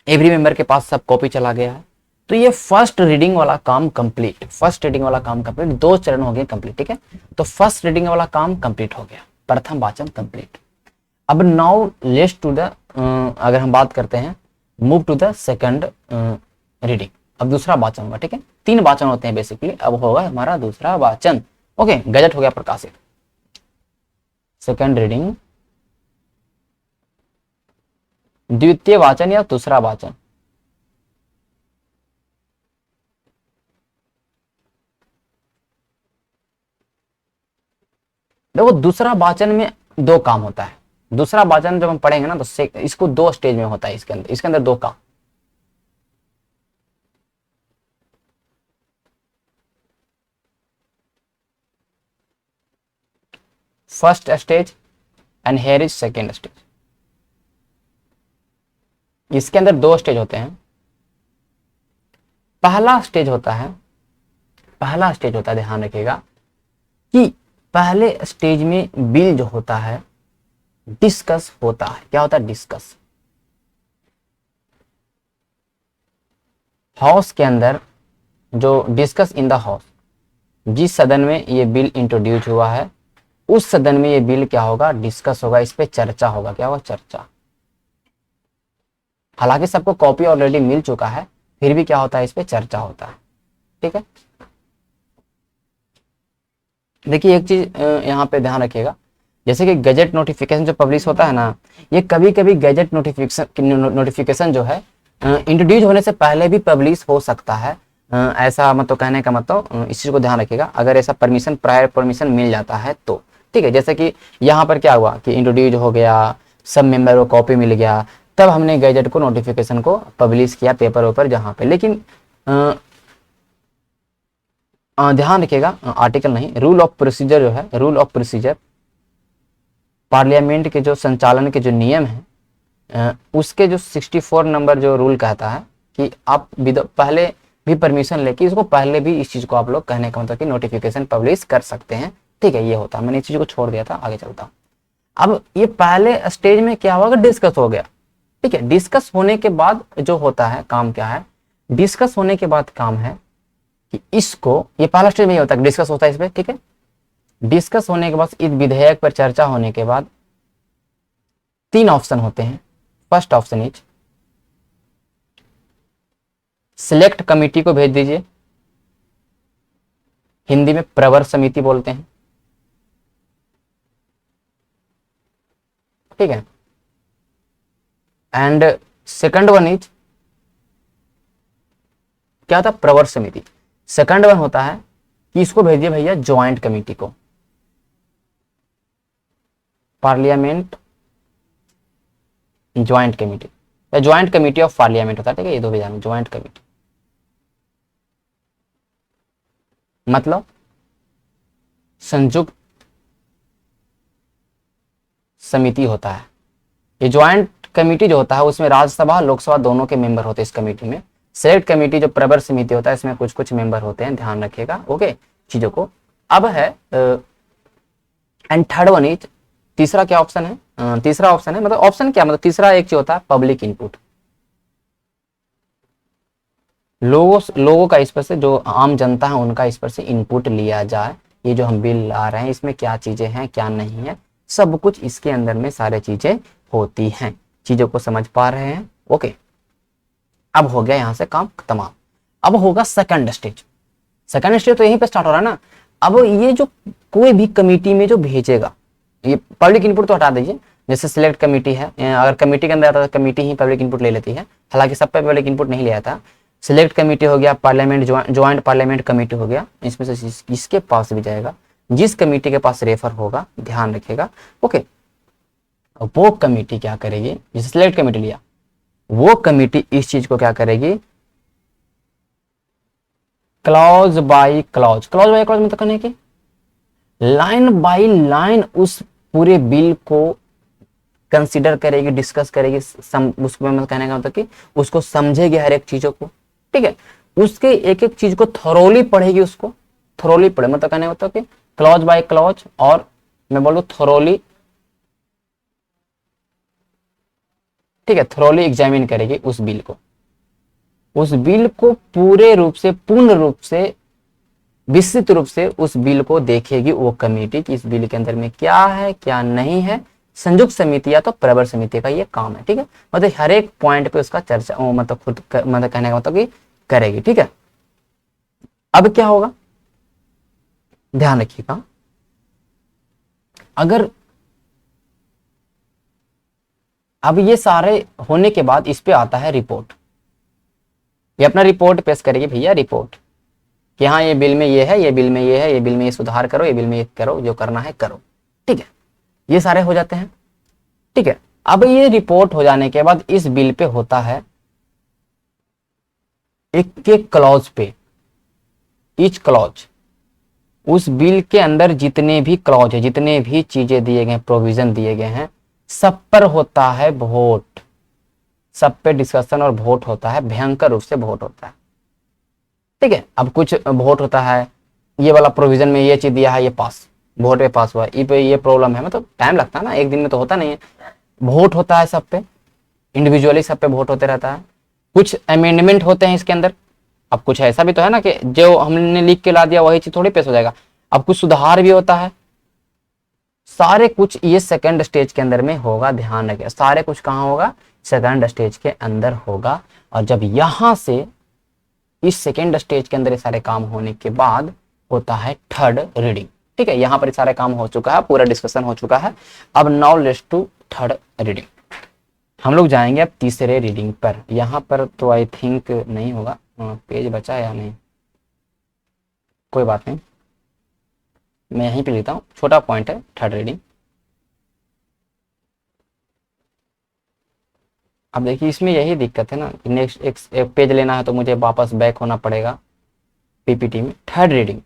एवरी मेंबर के पास सब कॉपी चला गया है। तो ये फर्स्ट रीडिंग वाला काम कंप्लीट, फर्स्ट रीडिंग वाला काम कंप्लीट, 2 चरण हो गए कंप्लीट, ठीक है। तो फर्स्ट रीडिंग वाला काम कंप्लीट हो गया, प्रथम वाचन कंप्लीट। अब नाउ लेट्स टू द, अगर हम बात करते हैं, move to the second reading. अब दूसरा वाचन होगा, ठीक है। 3 वाचन होते हैं बेसिकली, अब होगा हमारा दूसरा वाचन। ओके, गजट हो गया प्रकाशित, सेकंड रीडिंग, द्वितीय वाचन या दूसरा वाचन, देखो दूसरा वाचन में 2 काम होता है। दूसरा वाचन जब हम पढ़ेंगे ना तो इसको 2 स्टेज में होता है, इसके अंदर 2 काम। First stage and here is second stage. इसके अंदर 2 स्टेज होते हैं। पहला स्टेज होता है, ध्यान रखिएगा कि पहले स्टेज में बिल जो होता है डिस्कस होता है, क्या होता है, डिस्कस। हाउस के अंदर जो डिस्कस इन द हाउस, जिस सदन में ये बिल इंट्रोड्यूस हुआ है उस सदन में ये बिल क्या होगा, डिस्कस होगा, इस पे चर्चा होगा, क्या होगा, चर्चा। हालांकि सबको कॉपी ऑलरेडी मिल चुका है, फिर भी क्या होता है, इस पे चर्चा होता है, ठीक है। देखिए एक चीज यहाँ पे ध्यान रखिएगा, जैसे कि गजट नोटिफिकेशन जो पब्लिश होता है ना, ये कभी कभी गजट नोटिफिकेशन जो है इंट्रोड्यूस होने से पहले भी पब्लिश हो सकता है। ऐसा मतलब कहने का मतलब, इस चीज को ध्यान रखिएगा, अगर ऐसा परमिशन, प्रायर परमिशन मिल जाता है तो, ठीक है। जैसे कि यहाँ पर क्या हुआ कि इंट्रोड्यूस हो गया, सब मेंबर को कॉपी मिल गया, तब हमने गजट को नोटिफिकेशन को पब्लिश किया पेपर ऊपर जहाँ पे। लेकिन ध्यान रखिएगा, आर्टिकल नहीं, रूल ऑफ प्रोसीजर जो है, रूल ऑफ प्रोसीजर पार्लियामेंट के जो संचालन के जो नियम है उसके जो 64 नंबर जो रूल कहता है कि आप पहले भी परमिशन लेके इसको पहले भी इस चीज को आप लोग, कहने का मतलब कि नोटिफिकेशन पब्लिश कर सकते हैं, ठीक है। ये होता है, मैंने इस चीज को छोड़ दिया था, आगे चलता हूं। अब ये पहले स्टेज में क्या होगा, डिस्कस हो गया, ठीक है। डिस्कस होने के बाद जो होता है काम क्या है, डिस्कस होने के बाद काम है कि इसको, ये पहला स्टेज में ही होता है, डिस्कस होता है इस पे, ठीक है। डिस्कस होने के बाद इस विधेयक पर चर्चा होने के बाद 3 ऑप्शन होते हैं। First option is select committee को भेज दीजिए, हिंदी में प्रवर समिति बोलते हैं, ठीक है। एंड सेकंड वन इज, क्या था, प्रवर समिति। सेकंड वन होता है कि इसको भेजिए भैया ज्वाइंट कमिटी को, पार्लियामेंट ज्वाइंट कमिटी या ज्वाइंट कमिटी ऑफ पार्लियामेंट होता है, ठीक है। ये दो भेजा, ज्वाइंट कमिटी मतलब संयुक्त समिति होता है। ये ज्वाइंट कमिटी जो होता है उसमें राज्यसभा लोकसभा दोनों के मेंबर होते हैं इस कमिटी में। सेलेक्ट कमिटी जो प्रवर समिति होता है इसमें कुछ कुछ मेंबर होते हैं, ध्यान रखिएगा, ओके चीजों को। अब है एंड थर्ड वन इज, तीसरा क्या ऑप्शन है, तीसरा ऑप्शन है, मतलब ऑप्शन क्या, मतलब तीसरा एक चीज होता है पब्लिक इनपुट। लोगों का इस पर से, जो आम जनता है उनका इस पर से इनपुट लिया जाए, ये जो हम बिल ला रहे हैं इसमें क्या चीजें हैं क्या नहीं है, सब कुछ इसके अंदर में सारे चीजें होती हैं। चीजों को समझ पा रहे हैं, ओके। अब हो गया यहां से काम तमाम। अब होगा सेकंड स्टेज। सेकंड स्टेज तो यहीं पे स्टार्ट हो रहा है ना। अब ये जो कोई भी कमिटी में जो भेजेगा, ये पब्लिक इनपुट तो हटा दीजिए, जैसे सिलेक्ट कमिटी है, अगर कमिटी के अंदर आता है तो कमिटी ही पब्लिक इनपुट ले लेती है, हालांकि सब पे पब्लिक इनपुट नहीं लिया था। सिलेक्ट कमिटी हो गया, पार्लियामेंट ज्वाइंट पार्लियामेंट कमेटी हो गया, इसमें से इसके पास भी जाएगा, जिस कमेटी के पास रेफर होगा, ध्यान रखिएगा, ओके। वो कमेटी क्या करेगी, जैसे सिलेक्ट कमेटी लिया, वो कमेटी इस चीज को क्या करेगी, clause by clause, clause by clause मतलब कहने की लाइन बाय लाइन उस पूरे बिल को कंसीडर करेगी, डिस्कस करेगी, उसको मतलब कहने का मतलब कि उसको समझेगी हर एक चीजों को, ठीक है। उसके एक एक चीज को थरोली पढ़ेगी, उसको थरोली पढ़े मतलब कहने का मतलब कि क्लॉज बाय क्लॉज, और मैं बोलूं थरोली, ठीक है, थरोली एग्जामिन करेगी उस बिल को। उस बिल को पूरे रूप से, पूर्ण रूप से, विस्तृत रूप से उस बिल को देखेगी वो कमेटी कि इस बिल के अंदर में क्या है क्या नहीं है। संयुक्त समिति या तो प्रवर समिति का ये काम है, ठीक है। मतलब हर एक पॉइंट पे उसका चर्चा, मतलब खुद मतलब कहने का मतलब कि करेगी, ठीक है। अब क्या होगा, ध्यान रखिएगा, अगर अब ये सारे होने के बाद इस पे आता है रिपोर्ट। ये अपना रिपोर्ट पेश करेगी भैया, रिपोर्ट कि हाँ ये बिल में ये है, ये बिल में ये है, ये बिल में ये सुधार करो, ये बिल में ये करो, जो करना है करो, ठीक है। ये सारे हो जाते हैं, ठीक है। अब ये रिपोर्ट हो जाने के बाद इस बिल पे होता है एक एक क्लॉज पे, ईच क्लॉज, उस बिल के अंदर जितने भी क्लॉज है, जितने भी चीजें दिए गए, प्रोविजन दिए गए हैं, सब पर होता है वोट, सब पे डिस्कशन और वोट होता है, भयंकर रूप से वोट होता है, ठीक है। अब कुछ वोट होता है, ये वाला प्रोविजन में ये चीज दिया है, ये पास, वोट पे पास हुआ, ये प्रॉब्लम है, मतलब टाइम लगता है ना, एक दिन में तो होता नहीं है। वोट होता है सब पे, इंडिविजुअली सब पे वोट होते रहता है। कुछ अमेंडमेंट होते हैं इसके अंदर। अब कुछ ऐसा भी तो है ना कि जो हमने लिख के ला दिया वही चीज थोड़ी पेश हो जाएगा, अब कुछ सुधार भी होता है, सारे कुछ ये सेकंड स्टेज के अंदर में होगा, ध्यान रखिए, सारे कुछ कहाँ होगा, सेकंड स्टेज के अंदर होगा। और जब यहां से इस सेकंड स्टेज के अंदर ये सारे काम होने के बाद होता है थर्ड रीडिंग, ठीक है। यहां पर सारे काम हो चुका है, पूरा डिस्कशन हो चुका है। अब now let's to third reading, हम लोग जाएंगे अब तीसरे रीडिंग पर। यहां पर तो आई थिंक नहीं होगा, पेज बचा या नहीं, कोई बात नहीं, मैं यहीं पे लिखता हूं, छोटा पॉइंट है थर्ड रीडिंग। अब देखिए इसमें यही दिक्कत है ना, नेक्स्ट एक पेज लेना है तो मुझे वापस बैक होना पड़ेगा पीपीटी में। थर्ड रीडिंग,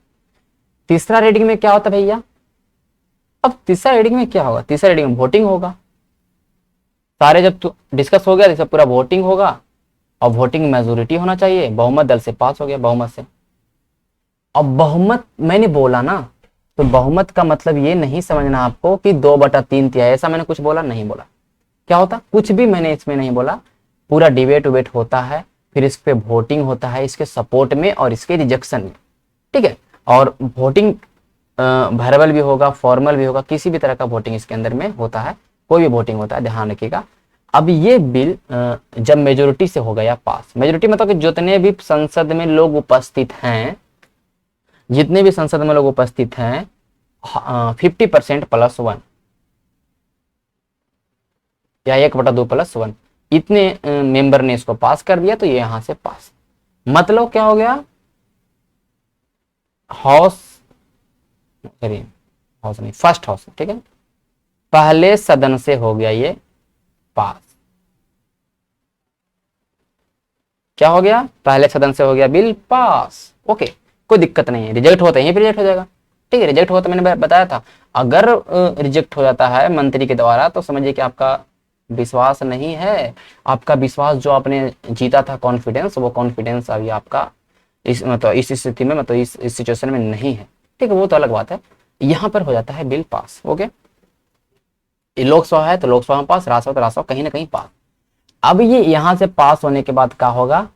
तीसरा रीडिंग में क्या होता है भैया, अब तीसरा रीडिंग में क्या होगा, तीसरा रीडिंग में वोटिंग होगा, सारे जब तो डिस्कस हो गया तो पूरा वोटिंग होगा, और वोटिंग मेजोरिटी होना चाहिए, बहुमत दल से पास हो गया, बहुमत से। अब बहुमत मैंने बोला ना तो बहुमत का मतलब ये नहीं समझना आपको कि 2/3 ऐसा मैंने कुछ बोला नहीं बोला। क्या होता, कुछ भी मैंने इसमें नहीं बोला। पूरा डिबेट उबेट होता है, फिर इस पे वोटिंग होता है इसके सपोर्ट में और इसके रिजेक्शन में, ठीक है। और वोटिंग वर्बल भी होगा, फॉर्मल भी होगा, किसी भी तरह का वोटिंग इसके अंदर में होता है, कोई भी वोटिंग होता है, ध्यान रखिएगा। अब ये बिल जब मेजोरिटी से हो गया पास, मेजोरिटी मतलब कि जितने भी संसद में लोग उपस्थित हैं, जितने भी संसद में लोग उपस्थित हैं 50% +1 या 1/2 +1 इतने मेंबर ने इसको पास कर दिया, तो ये यहां से पास। मतलब क्या हो गया, हाउस, सॉरी हाउस नहीं, फर्स्ट हाउस, ठीक है, पहले सदन से हो गया ये पास। क्या हो गया, पहले सदन से हो गया बिल पास। ओके, कोई दिक्कत नहीं है। रिजेक्ट होता है यहीं पे रिजेक्ट हो जाएगा, ठीक है। रिजेक्ट हुआ तो मैंने बताया था, अगर रिजेक्ट हो जाता है मंत्री के द्वारा तो समझिए कि आपका विश्वास नहीं है, आपका विश्वास जो आपने जीता था कॉन्फिडेंस, वो कॉन्फिडेंस अभी आपका इस मतलब इस स्थिति में मतलब इस सिचुएशन में नहीं है, ठीक है, वो तो अलग बात है। यहाँ पर हो जाता है बिल पास। ओके, लोकसभा है तो लोकसभा में पास, राज्यसभा तो राज्यसभा कहीं ना कहीं पास। अब ये यहां से पास होने के बाद क्या होगा,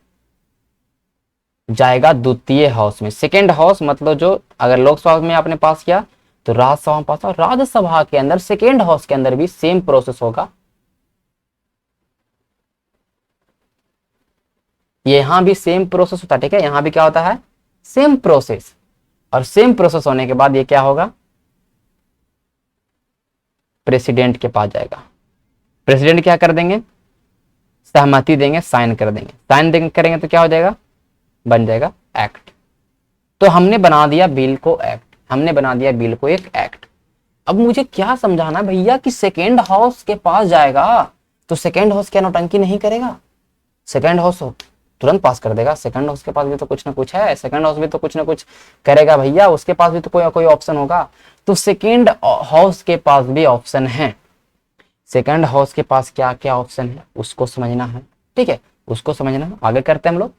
जाएगा द्वितीय हाउस में, सेकेंड हाउस मतलब जो अगर लोकसभा में आपने पास किया तो राज्यसभा में पास, और राज्यसभा के अंदर सेकेंड हाउस के अंदर भी सेम प्रोसेस होगा। यहां भी सेम प्रोसेस होता है, ठीक है, यहां भी क्या होता है, सेम प्रोसेस। और सेम प्रोसेस होने के बाद ये क्या होगा, प्रेसिडेंट के पास जाएगा। प्रेसिडेंट क्या कर देंगे, सहमति देंगे, साइन कर देंगे। साइन करेंगे तो क्या हो जाएगा, बन जाएगा एक्ट। तो हमने बना दिया बिल को एक्ट, हमने बना दिया बिल को एक एक्ट। अब मुझे क्या समझाना भैया कि सेकेंड हाउस के पास जाएगा तो सेकेंड हाउस क्या नौटंकी नहीं करेगा, सेकेंड हाउस तुरंत पास कर देगा। सेकंड हाउस के पास भी तो कुछ ना कुछ है, सेकंड हाउस भी तो कुछ ना कुछ करेगा भैया, उसके पास भी तो कोई कोई ऑप्शन होगा। तो सेकंड हाउस के पास भी ऑप्शन है, सेकंड हाउस के पास क्या क्या ऑप्शन है उसको समझना है, ठीक है, उसको समझना है। आगे करते हैं हम लोग।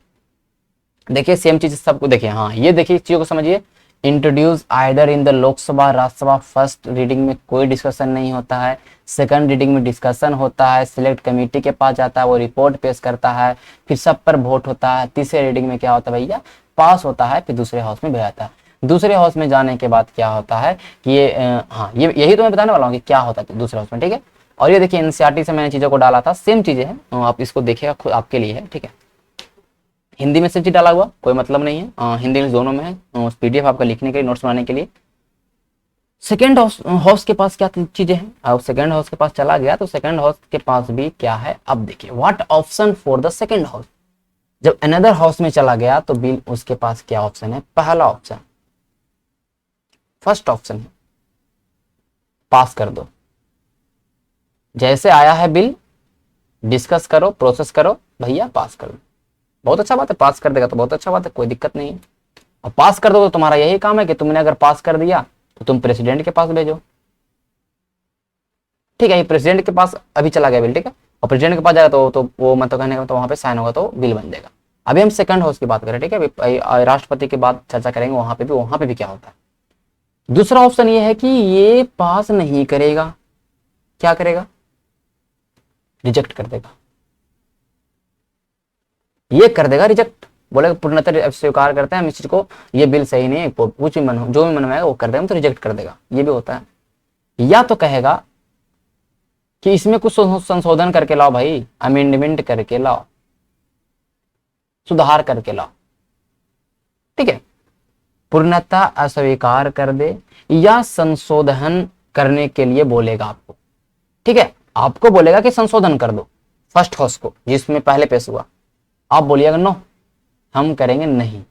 देखिए सेम चीज सबको देखिए, हाँ ये देखिए चीजों को समझिए। Introduce either in the Lok Sabha Rajya Sabha, first reading में कोई डिस्कशन नहीं होता है, सेकंड रीडिंग में डिस्कशन होता है, सिलेक्ट कमेटी के पास जाता है, वो रिपोर्ट पेश करता है, फिर सब पर वोट होता है, तीसरे रीडिंग में क्या होता है भैया, पास होता है, फिर दूसरे हाउस में भेजा जाता है। दूसरे हाउस में जाने के बाद क्या होता है कि ये हाँ ये यही तो मैं बताने वाला हूँ कि क्या होता है दूसरे हाउस में, ठीक है। और ये देखिए एनसीईआरटी से मैंने चीजों को डाला था, सेम चीजें हैं, आप इसको देखिएगा खुद आपके लिए है, ठीक है। हिंदी में सब चीज डाला हुआ, कोई मतलब नहीं है, हिंदी इंग्लिश दोनों में है, पीडीएफ आपका लिखने के लिए, नोट्स बनाने के लिए। सेकेंड हाउस के पास क्या चीजें हैं, अब सेकेंड हाउस के पास चला गया तो सेकेंड हाउस के पास भी क्या है, अब देखिए what option for the second house. जब अनदर हाउस में चला गया तो बिल उसके पास क्या ऑप्शन है, पहला ऑप्शन, फर्स्ट ऑप्शन है, पास कर दो। जैसे आया है बिल, डिस्कस करो, प्रोसेस करो, भैया पास कर दो। बहुत अच्छा बात है, पास कर देगा तो बहुत अच्छा बात है, कोई दिक्कत नहीं है। और पास कर दो तो तुम्हारा यही काम है कि तुमने अगर पास कर दिया तो तुम प्रेसिडेंट के पास भेजो, ठीक है। ये प्रेसिडेंट के पास अभी चला गया बिल, ठीक है, और प्रेसिडेंट के पास जाएगा तो वो मतलब कहने का तो वहां पे साइन होगा तो बिल बन जाएगा। अभी हम सेकंड हाउस की बात करें, ठीक है, अभी राष्ट्रपति की बात चर्चा करेंगे, वहां पे भी क्या होता है। दूसरा ऑप्शन ये है कि ये पास नहीं करेगा, क्या करेगा, रिजेक्ट कर देगा, ये कर देगा रिजेक्ट, बोलेगा पूर्णतः स्वीकार करते हैं हम इस चीज को, ये बिल सही नहीं है, कुछ भी मन जो भी मन में आएगा वो कर देगा, तो रिजेक्ट कर देगा, ये भी होता है। या तो कहेगा कि इसमें कुछ संशोधन करके लाओ भाई, अमेंडमेंट करके लाओ, सुधार करके लाओ, ठीक है, पूर्णतः अस्वीकार कर दे या संशोधन करने के लिए बोलेगा आपको, ठीक है, आपको बोलेगा कि संशोधन कर दो फर्स्ट हाउस को जिसमें पहले पेश हुआ, आप बोलिएगा नो हम करेंगे नहीं।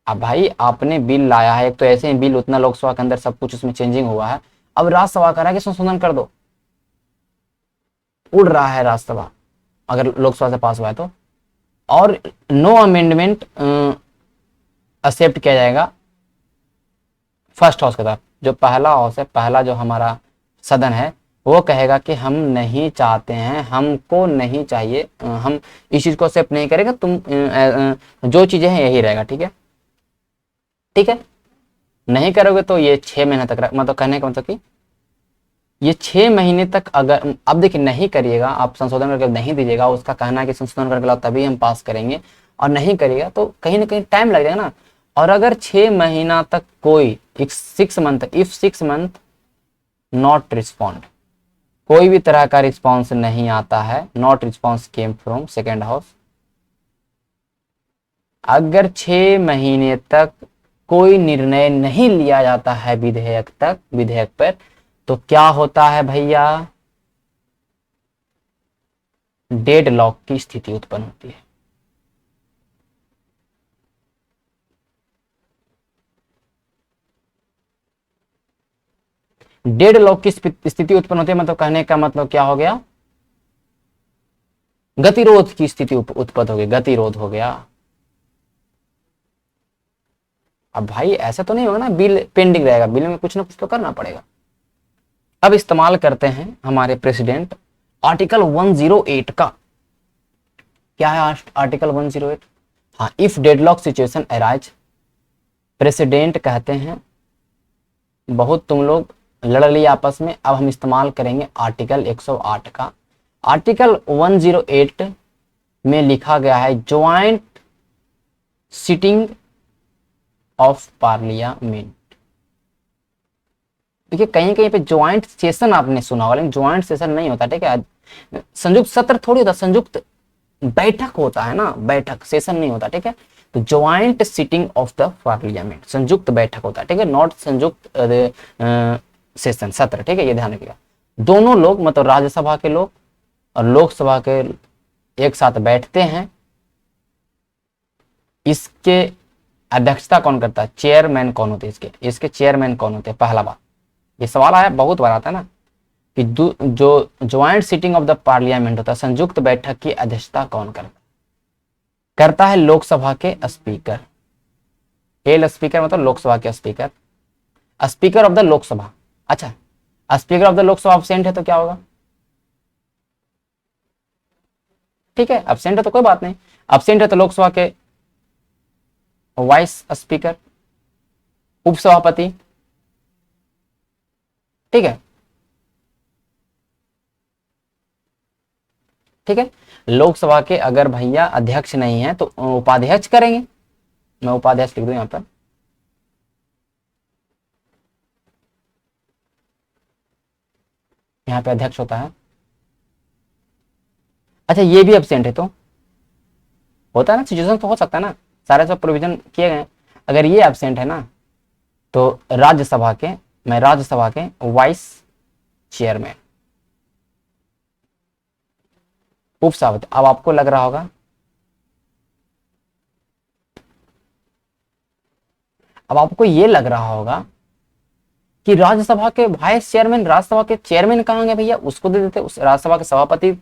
अब भाई आपने बिल लाया है, एक तो ऐसे ही बिल उतना लोकसभा के अंदर सब कुछ उसमें चेंजिंग हुआ है, अब राज्यसभा कह रहा है कि संशोधन कर दो, उड़ रहा है राज्यसभा अगर लोकसभा से पास हुआ है तो, और नो अमेंडमेंट एक्सेप्ट किया जाएगा फर्स्ट हाउस की तरफ। जो पहला हाउस है, पहला जो हमारा सदन है, वो कहेगा कि हम नहीं चाहते हैं, हमको नहीं चाहिए, हम इस चीज को एक्सेप्ट नहीं करेंगे, तुम जो चीजें हैं यही रहेगा, ठीक है, ठीक है। नहीं करोगे तो ये 6 महीने तक मतलब कहने का मतलब कि ये 6 महीने तक अगर अब देखिए नहीं करिएगा, आप संशोधन करके नहीं दीजिएगा, उसका कहना है कि संशोधन करके लाओ तभी हम पास करेंगे, और नहीं करिएगा तो कहीं ना कहीं टाइम लग जाएगा ना। और अगर 6 महीना तक कोई 6 month, if 6 month not respond, कोई भी तरह का रिस्पॉन्स नहीं आता है, not response came from second house, अगर 6 महीने तक कोई निर्णय नहीं लिया जाता है विधेयक पर, तो क्या होता है भैया, डेड लॉक की स्थिति उत्पन्न होती है। डेड लॉक की स्थिति उत्पन्न होती है, मतलब कहने का मतलब क्या हो गया, गतिरोध की स्थिति उत्पन्न हो गई, गतिरोध हो गया। अब भाई ऐसा तो नहीं होगा ना बिल पेंडिंग रहेगा, बिल में कुछ ना कुछ तो करना पड़ेगा। अब इस्तेमाल करते हैं हमारे प्रेसिडेंट आर्टिकल 108 का। क्या है आर्टिकल 108? हाँ, if deadlock situation arise, president कहते हैं बहुत तुम लोग लड़ लिए आपस में, अब हम इस्तेमाल करेंगे आर्टिकल 108 का। आर्टिकल 108 में लिखा गया है ज्वाइंट सिटिंग ऑफ पार्लियामेंट। देखिए कहीं कहीं पे ज्वाइंट सेशन आपने सुना होगा, लेकिन ज्वाइंट सेशन नहीं होता, ठीक है। संयुक्त सत्र थोड़ी होता, संयुक्त बैठक होता है ना, बैठक, सेशन नहीं होता, ठीक है। तो joint sitting of the parliament, संयुक्त बैठक होता है, ठीक है, नॉट संयुक्त सेशन, सत्र, ठीक है, ये ध्यान रखिएगा। दोनों लोग मतलब राज्यसभा के लोग और लोकसभा के एक साथ बैठते हैं। इसके अध्यक्षता कौन करता है, चेयरमैन कौन होते हैं इसके चेयरमैन कौन होते हैं, पहला बात ये सवाल आया, बहुत बार आता है ना कि जो joint sitting of the parliament होता है, संयुक्त बैठक की अध्यक्षता कौन करता है, लोकसभा के स्पीकर। एल स्पीकर मतलब लोकसभा के speaker, speaker of the Lok Sabha. अच्छा, speaker of the Lok Sabha absent है तो क्या होगा, ठीक है, एब्सेंट है तो कोई बात नहीं, एब्सेंट है तो लोकसभा के वाइस स्पीकर, उपसभापति, ठीक है, ठीक है। लोकसभा के अगर भैया अध्यक्ष नहीं है तो उपाध्यक्ष करेंगे, मैं उपाध्यक्ष लिख दूं यहां पर, यहां पे अध्यक्ष होता है। अच्छा, ये भी एब्सेंट है तो होता है ना, सिचुएशन तो हो सकता है ना, सारे सब प्रोविजन किए गए। अगर ये एब्सेंट है ना तो मैं राज्यसभा के वाइस चेयरमैन, उपसभापति। अब आपको लग रहा होगा, अब आपको ये लग रहा होगा कि राज्यसभा के वाइस चेयरमैन, राज्यसभा के चेयरमैन कहाँ गए भैया, उसको दे देते, उस राज्यसभा के सभापति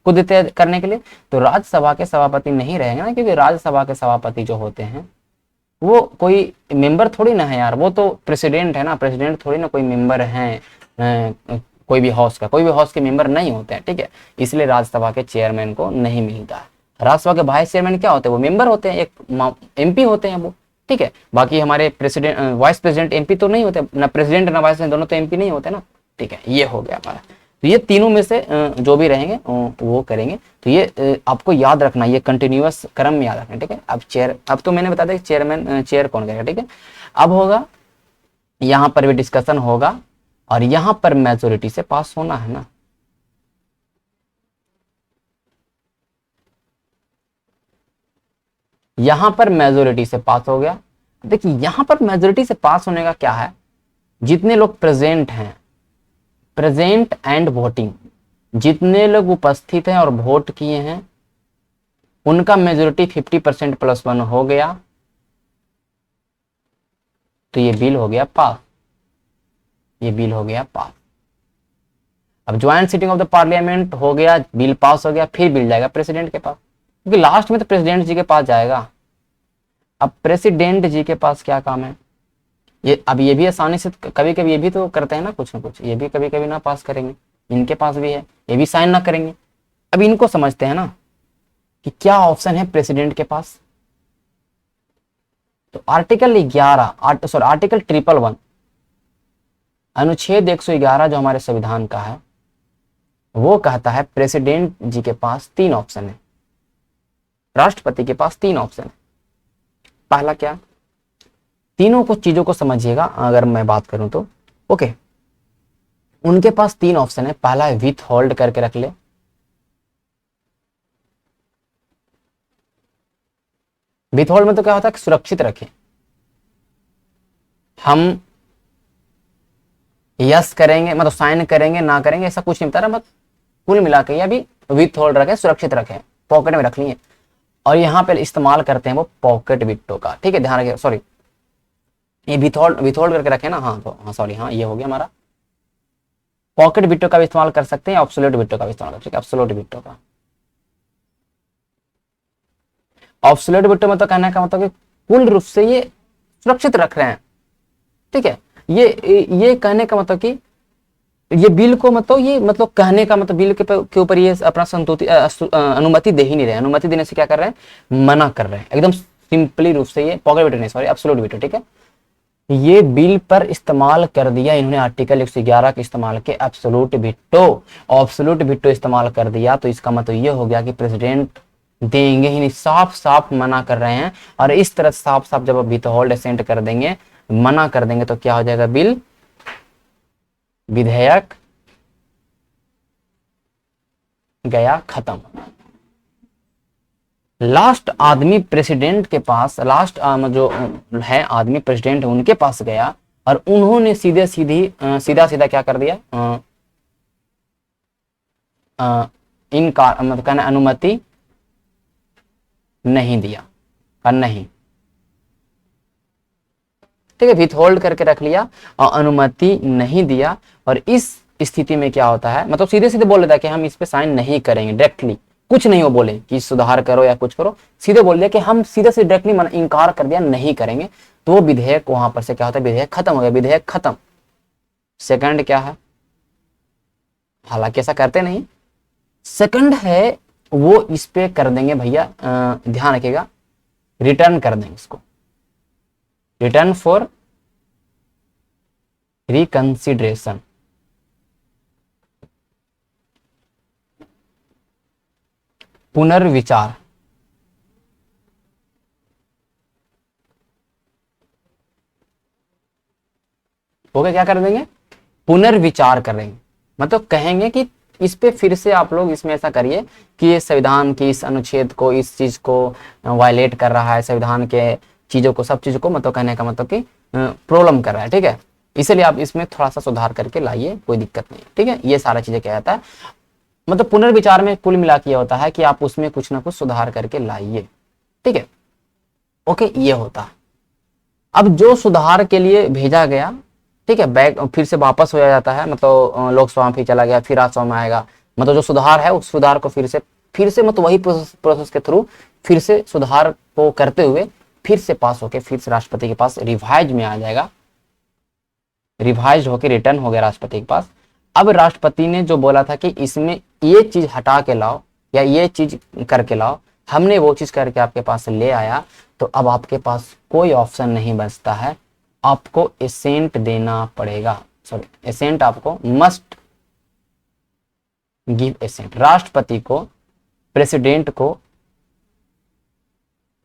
को देते करने के लिए। तो राज्यसभा के सभापति नहीं रहेंगे ना, क्योंकि राज्यसभा के सभापति जो होते हैं वो कोई मेंबर थोड़ी ना है यार, वो तो प्रेसिडेंट है ना, प्रेसिडेंट थोड़ी ना कोई मेंबर है, कोई भी हाउस का, कोई भी हाउस के मेंबर नहीं होते हैं, ठीक है। इसलिए राज्यसभा के चेयरमैन को नहीं मिलता है। राज्यसभा के वाइस चेयरमैन क्या होते हैं, वो मेंबर होते हैं, एक एमपी होते हैं वो, ठीक है। बाकी हमारे प्रेसिडेंट, वाइस प्रेसिडेंट एमपी तो नहीं होते ना, प्रेसिडेंट ना वाइस प्रेसिडेंट दोनों तो एमपी नहीं होते ना, ठीक है। ये हो गया हमारा, तो ये तीनों में से जो भी रहेंगे वो करेंगे। तो ये आपको याद रखना, ये कंटिन्यूअस क्रम में याद रखना, ठीक है। अब चेयर, अब तो मैंने बता दिया चेयरमैन, चेयर कौन करेगा, ठीक है। अब होगा यहाँ पर भी डिस्कशन होगा, और यहाँ पर मेजोरिटी से पास होना है ना, यहाँ पर मेजोरिटी से पास हो गया। देखिए यहाँ पर मेजोरिटी से पास होने का क्या है, जितने लोग प्रेजेंट हैं, प्रेजेंट एंड वोटिंग, जितने लोग उपस्थित हैं और वोट किए हैं उनका मेजोरिटी 50% + 1 हो गया, तो ये बिल हो गया पास, ये बिल हो गया पास। अब joint sitting of the parliament हो गया, बिल पास हो गया, फिर बिल जाएगा प्रेसिडेंट के पास, क्योंकि लास्ट में तो प्रेसिडेंट जी के पास जाएगा। अब प्रेसिडेंट जी के पास क्या काम है, ये अब ये भी आसानी से, कभी कभी ये भी तो करते हैं ना कुछ ना कुछ, ये भी कभी कभी ना पास करेंगे, इनके पास भी है, ये भी साइन ना करेंगे। अब इनको समझते हैं ना कि क्या ऑप्शन है प्रेसिडेंट के पास। तो आर्टिकल 11 आर्टिकल 111 अनुच्छेद 111 जो हमारे संविधान का है वो कहता है प्रेसिडेंट जी के पास 3 ऑप्शन है, राष्ट्रपति के पास 3 ऑप्शन है। पहला क्या, तीनों को चीजों को समझिएगा अगर मैं बात करूं तो ओके। उनके पास 3 ऑप्शन है। पहला है विथ होल्ड करके रख ले, विथ होल्ड में तो क्या होता है कि सुरक्षित रखें, हम यस करेंगे मतलब साइन करेंगे ना करेंगे ऐसा कुछ नहीं बता रहा, मतलब कुल मिला के अभी विथ होल्ड रखें, सुरक्षित रखें, पॉकेट में रख लिए। और यहाँ पे इस्तेमाल करते हैं वो पॉकेट विटो का, ठीक है ध्यान रखिए। सॉरी ये विथ होल्ड करके रखें ना, हाँ तो हाँ सॉरी हाँ ये हो गया हमारा। पॉकेट विटो का भी इस्तेमाल कर सकते हैं, एब्सोल्यूट विटो का भी इस्तेमाल कर सकते हैं। एब्सोल्यूट विटो का, एब्सोल्यूट विटो में तो कहने का मतलब कि कुल रूप से ये सुरक्षित रख रहे हैं, ठीक है। ये कहने का मतलब कि ये बिल को मतलब ये मतलब कहने का मतलब बिल के ऊपर ये अपना अनुमति दे ही नहीं रहे। अनुमति देने से क्या कर रहे हैं, मना कर रहे हैं एकदम सिंपली रूप से। ये पॉकेट विटो नहीं, सॉरी एब्सोल्यूट विटो, ठीक है। ये बिल पर इस्तेमाल कर दिया इन्होंने, आर्टिकल 111 के इस्तेमाल के एब्सोल्यूट विटो इस्तेमाल कर दिया, तो इसका मतलब ये हो गया कि प्रेसिडेंट देंगे ही नहीं, साफ साफ मना कर रहे हैं। और इस तरह साफ साफ जब विथ होल्ड असेंट कर देंगे, मना कर देंगे, तो क्या हो जाएगा, बिल विधेयक गया खत्म। लास्ट आदमी प्रेसिडेंट के पास, लास्ट जो है आदमी प्रेसिडेंट है उनके पास गया और उन्होंने सीधा सीधा क्या कर दिया, इनकार मतलब कहना अनुमति नहीं दिया और नहीं, ठीक है, विथ होल्ड करके रख लिया और अनुमति नहीं दिया। और इस स्थिति में क्या होता है, मतलब सीधे सीधे बोल देता है कि हम इस पे साइन नहीं करेंगे, डायरेक्टली कुछ नहीं वो बोले कि सुधार करो या कुछ करो, सीधे बोल दिया कि हम सीधे से डायरेक्टली इनकार कर दिया, नहीं करेंगे, तो वो विधेयक वहां पर से क्या होता है, विधेयक खत्म हो गया, विधेयक खत्म। सेकंड क्या है, हालांकि ऐसा करते नहीं, सेकंड है वो इस पे कर देंगे भैया, ध्यान रखिएगा, रिटर्न कर देंगे इसको, रिटर्न फॉर रिकंसिडरेशन। पुनर्विचार, ओके, क्या कर देंगे, पुनर्विचार करेंगे, मतलब कहेंगे कि इस पे फिर से आप लोग इसमें ऐसा करिए कि ये संविधान की इस अनुच्छेद को, इस चीज को वायलेट कर रहा है, संविधान के चीजों को, सब चीजों को मतलब कहने का मतलब कि प्रॉब्लम कर रहा है, ठीक है, इसलिए आप इसमें थोड़ा सा सुधार करके लाइए, कोई दिक्कत नहीं, ठीक है। ये सारा चीजें क्या जाता है, मतलब पुनर्विचार में कुल मिला के होता है कि आप उसमें कुछ ना कुछ सुधार करके लाइए, ठीक है, ओके, ये होता है। अब जो सुधार के लिए भेजा गया, ठीक है, बैक फिर से वापस हो जाता है, मतलब लोकसभा में फिर चला गया, फिर राज्यसभा में आएगा, मतलब जो सुधार है उस सुधार को फिर से मतलब वही प्रोसेस के थ्रू फिर से सुधार को करते हुए फिर से पास होके फिर से राष्ट्रपति के पास रिवाइज में आ जाएगा, रिवाइज होके रिटर्न हो गया राष्ट्रपति के पास। अब राष्ट्रपति ने जो बोला था कि इसमें ये चीज हटा के लाओ या ये चीज करके लाओ, हमने वो चीज करके आपके पास ले आया, तो अब आपके पास कोई ऑप्शन नहीं बचता है, आपको एसेंट देना पड़ेगा, सॉरी एसेंट आपको मस्ट गिव एसेंट। राष्ट्रपति को, प्रेसिडेंट को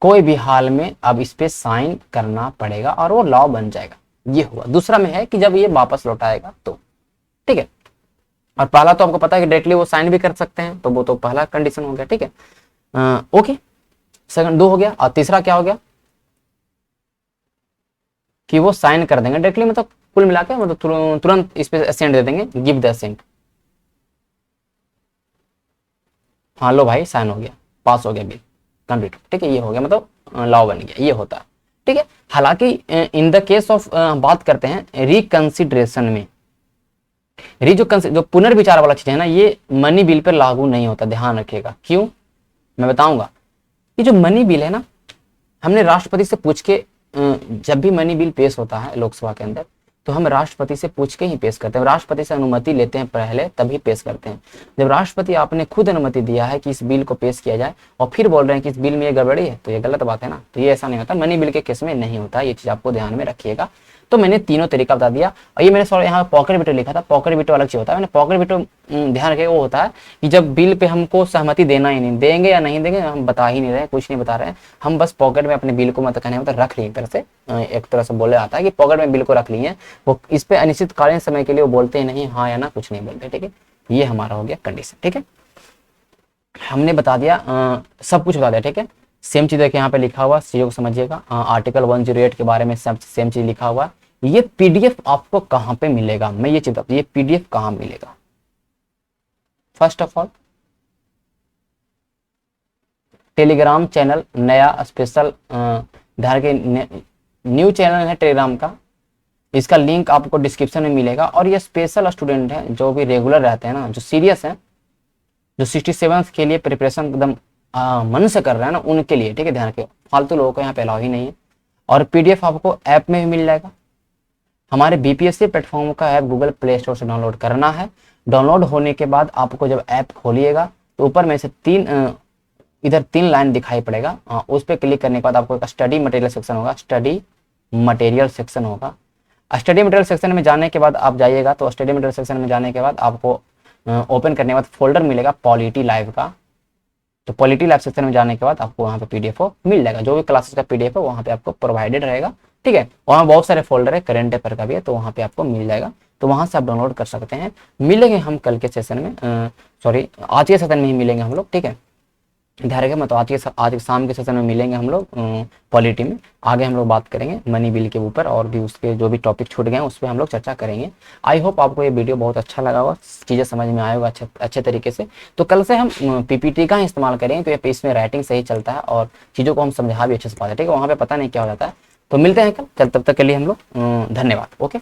कोई भी हाल में अब इस पे साइन करना पड़ेगा और वो लॉ बन जाएगा। ये हुआ। दूसरा में है कि जब ये वापस लौटाएगा तो, ठीक है। और पहला तो आपको पता है कि डायरेक्टली वो साइन भी कर सकते हैं, तो वो तो पहला कंडीशन हो गया, ठीक है, ओके। सेकंड 2 हो गया, और तीसरा क्या हो गया कि वो साइन कर देंगे डायरेक्टली, मतलब कुल मिला के मतलब तुरंत इस पे असेंट दे देंगे, गिव द असेंट। हाँ लो भाई साइन हो गया, पास हो गया बिल, कंप्लीट, ठीक है, ये हो गया, मतलब लॉ बन गया, ये होता है, ठीक है। हालांकि इन द केस ऑफ बात करते हैं रिकंसिडरेशन में, जो पुनर्विचार वाला चीज है ना, ये मनी बिल पर लागू नहीं होता, ध्यान रखिएगा। क्यों, मैं बताऊंगा। ये जो मनी बिल है ना, हमने राष्ट्रपति से पूछ के, जब भी मनी बिल पेश होता है लोकसभा के अंदर, तो हम राष्ट्रपति से पूछ के ही पेश करते हैं, राष्ट्रपति से अनुमति लेते हैं पहले, तभी पेश करते हैं। जब राष्ट्रपति आपने खुद अनुमति दिया है कि इस बिल को पेश किया जाए और फिर बोल रहे हैं कि इस बिल में ये गड़बड़ी है, तो ये गलत बात है ना। तो ये ऐसा नहीं होता, मनी बिल के केस में नहीं होता, ये चीज आपको ध्यान में रखिएगा। तो मैंने तीनों तरीका बता दिया। और ये मैंने सॉरी यहाँ पॉकेट वीटो लिखा था, पॉकेट वीटो अलग चीज होता है। मैंने पॉकेट वीटो ध्यान रखिएगा, वो होता है कि जब बिल पे हमको सहमति देना ही नहीं, देंगे या नहीं देंगे हम बता ही नहीं रहे, कुछ नहीं बता रहे हैं, हम बस पॉकेट में अपने बिल को मतलब कहने मतलब रख लिए, एक तरह से बोले जाता है कि पॉकेट में बिल को रख लिए। वो इस पे अनिश्चितकालीन समय के लिए वो बोलते ही नहीं, हाँ या ना, कुछ नहीं बोलते, ठीक है। ये हमारा हो गया कंडीशन, ठीक है। हमने बता दिया, सब कुछ बता दिया, ठीक है। सेम चीज देखिए यहाँ पे लिखा हुआ, चीजों को समझिएगा। आर्टिकल 108 के बारे में सेम चीज लिखा हुआ। ये पीडीएफ आपको कहां पे मिलेगा, मैं ये चीज बताता हूं, ये पीडीएफ कहां मिलेगा। First of all Telegram channel, नया स्पेशल धार के न्यू चैनल है टेलीग्राम का, इसका लिंक आपको डिस्क्रिप्शन में मिलेगा। और ये स्पेशल स्टूडेंट है जो भी रेगुलर रहते हैं ना, जो सीरियस है, जो 67 के लिए प्रिपरेशन एकदम मन से कर रहे हैं ना, उनके लिए, ठीक है। ध्यान रखिए, फालतू लोगों को यहाँ पे अलाउ ही नहीं है। और पीडीएफ आपको ऐप में भी मिल जाएगा। हमारे बीपीएससी प्लेटफॉर्म का ऐप गूगल प्ले स्टोर से डाउनलोड करना है। डाउनलोड होने के बाद आपको जब ऐप खोलिएगा तो ऊपर में से इधर तीन लाइन दिखाई पड़ेगा, उस पर क्लिक करने के बाद आपको एक स्टडी मटेरियल सेक्शन होगा, स्टडी मटेरियल सेक्शन होगा। स्टडी मटेरियल सेक्शन में जाने के बाद आप जाइएगा, तो स्टडी मटेरियल सेक्शन में जाने के बाद आपको ओपन करने के बाद फोल्डर मिलेगा पॉलिटी लाइव का। तो पॉलिटी लाइव सेक्शन में जाने के बाद आपको वहाँ पे पीडीएफ मिल जाएगा, जो भी क्लासेस का पीडीएफ है वहाँ पे आपको प्रोवाइडेड रहेगा, ठीक है। वहाँ बहुत सारे फोल्डर है, करंट अफेयर का भी है, तो वहाँ पे आपको मिल जाएगा, तो वहाँ से आप डाउनलोड कर सकते हैं। मिलेंगे हम कल के सेशन में, सॉरी आज के सेशन में ही मिलेंगे हम लोग, ठीक है। ध्यान रखें, मतलब आज शाम के सेशन में मिलेंगे हम लोग पॉलिटी में। आगे हम लोग बात करेंगे मनी बिल के ऊपर, और भी उसके जो भी टॉपिक छूट गए हैं उस पर हम लोग चर्चा करेंगे। आई होप आपको ये वीडियो बहुत अच्छा लगा होगा, चीज़ें समझ में आएगा अच्छे तरीके से। तो कल से हम पीपीटी का इस्तेमाल करेंगे, तो इसमें राइटिंग सही चलता है और चीज़ों को हम समझा भी अच्छे से पाते हैं, ठीक है। वहाँ पे पता नहीं क्या हो जाता है। तो मिलते हैं कल, तब तक के लिए हम लोग धन्यवाद, ओके।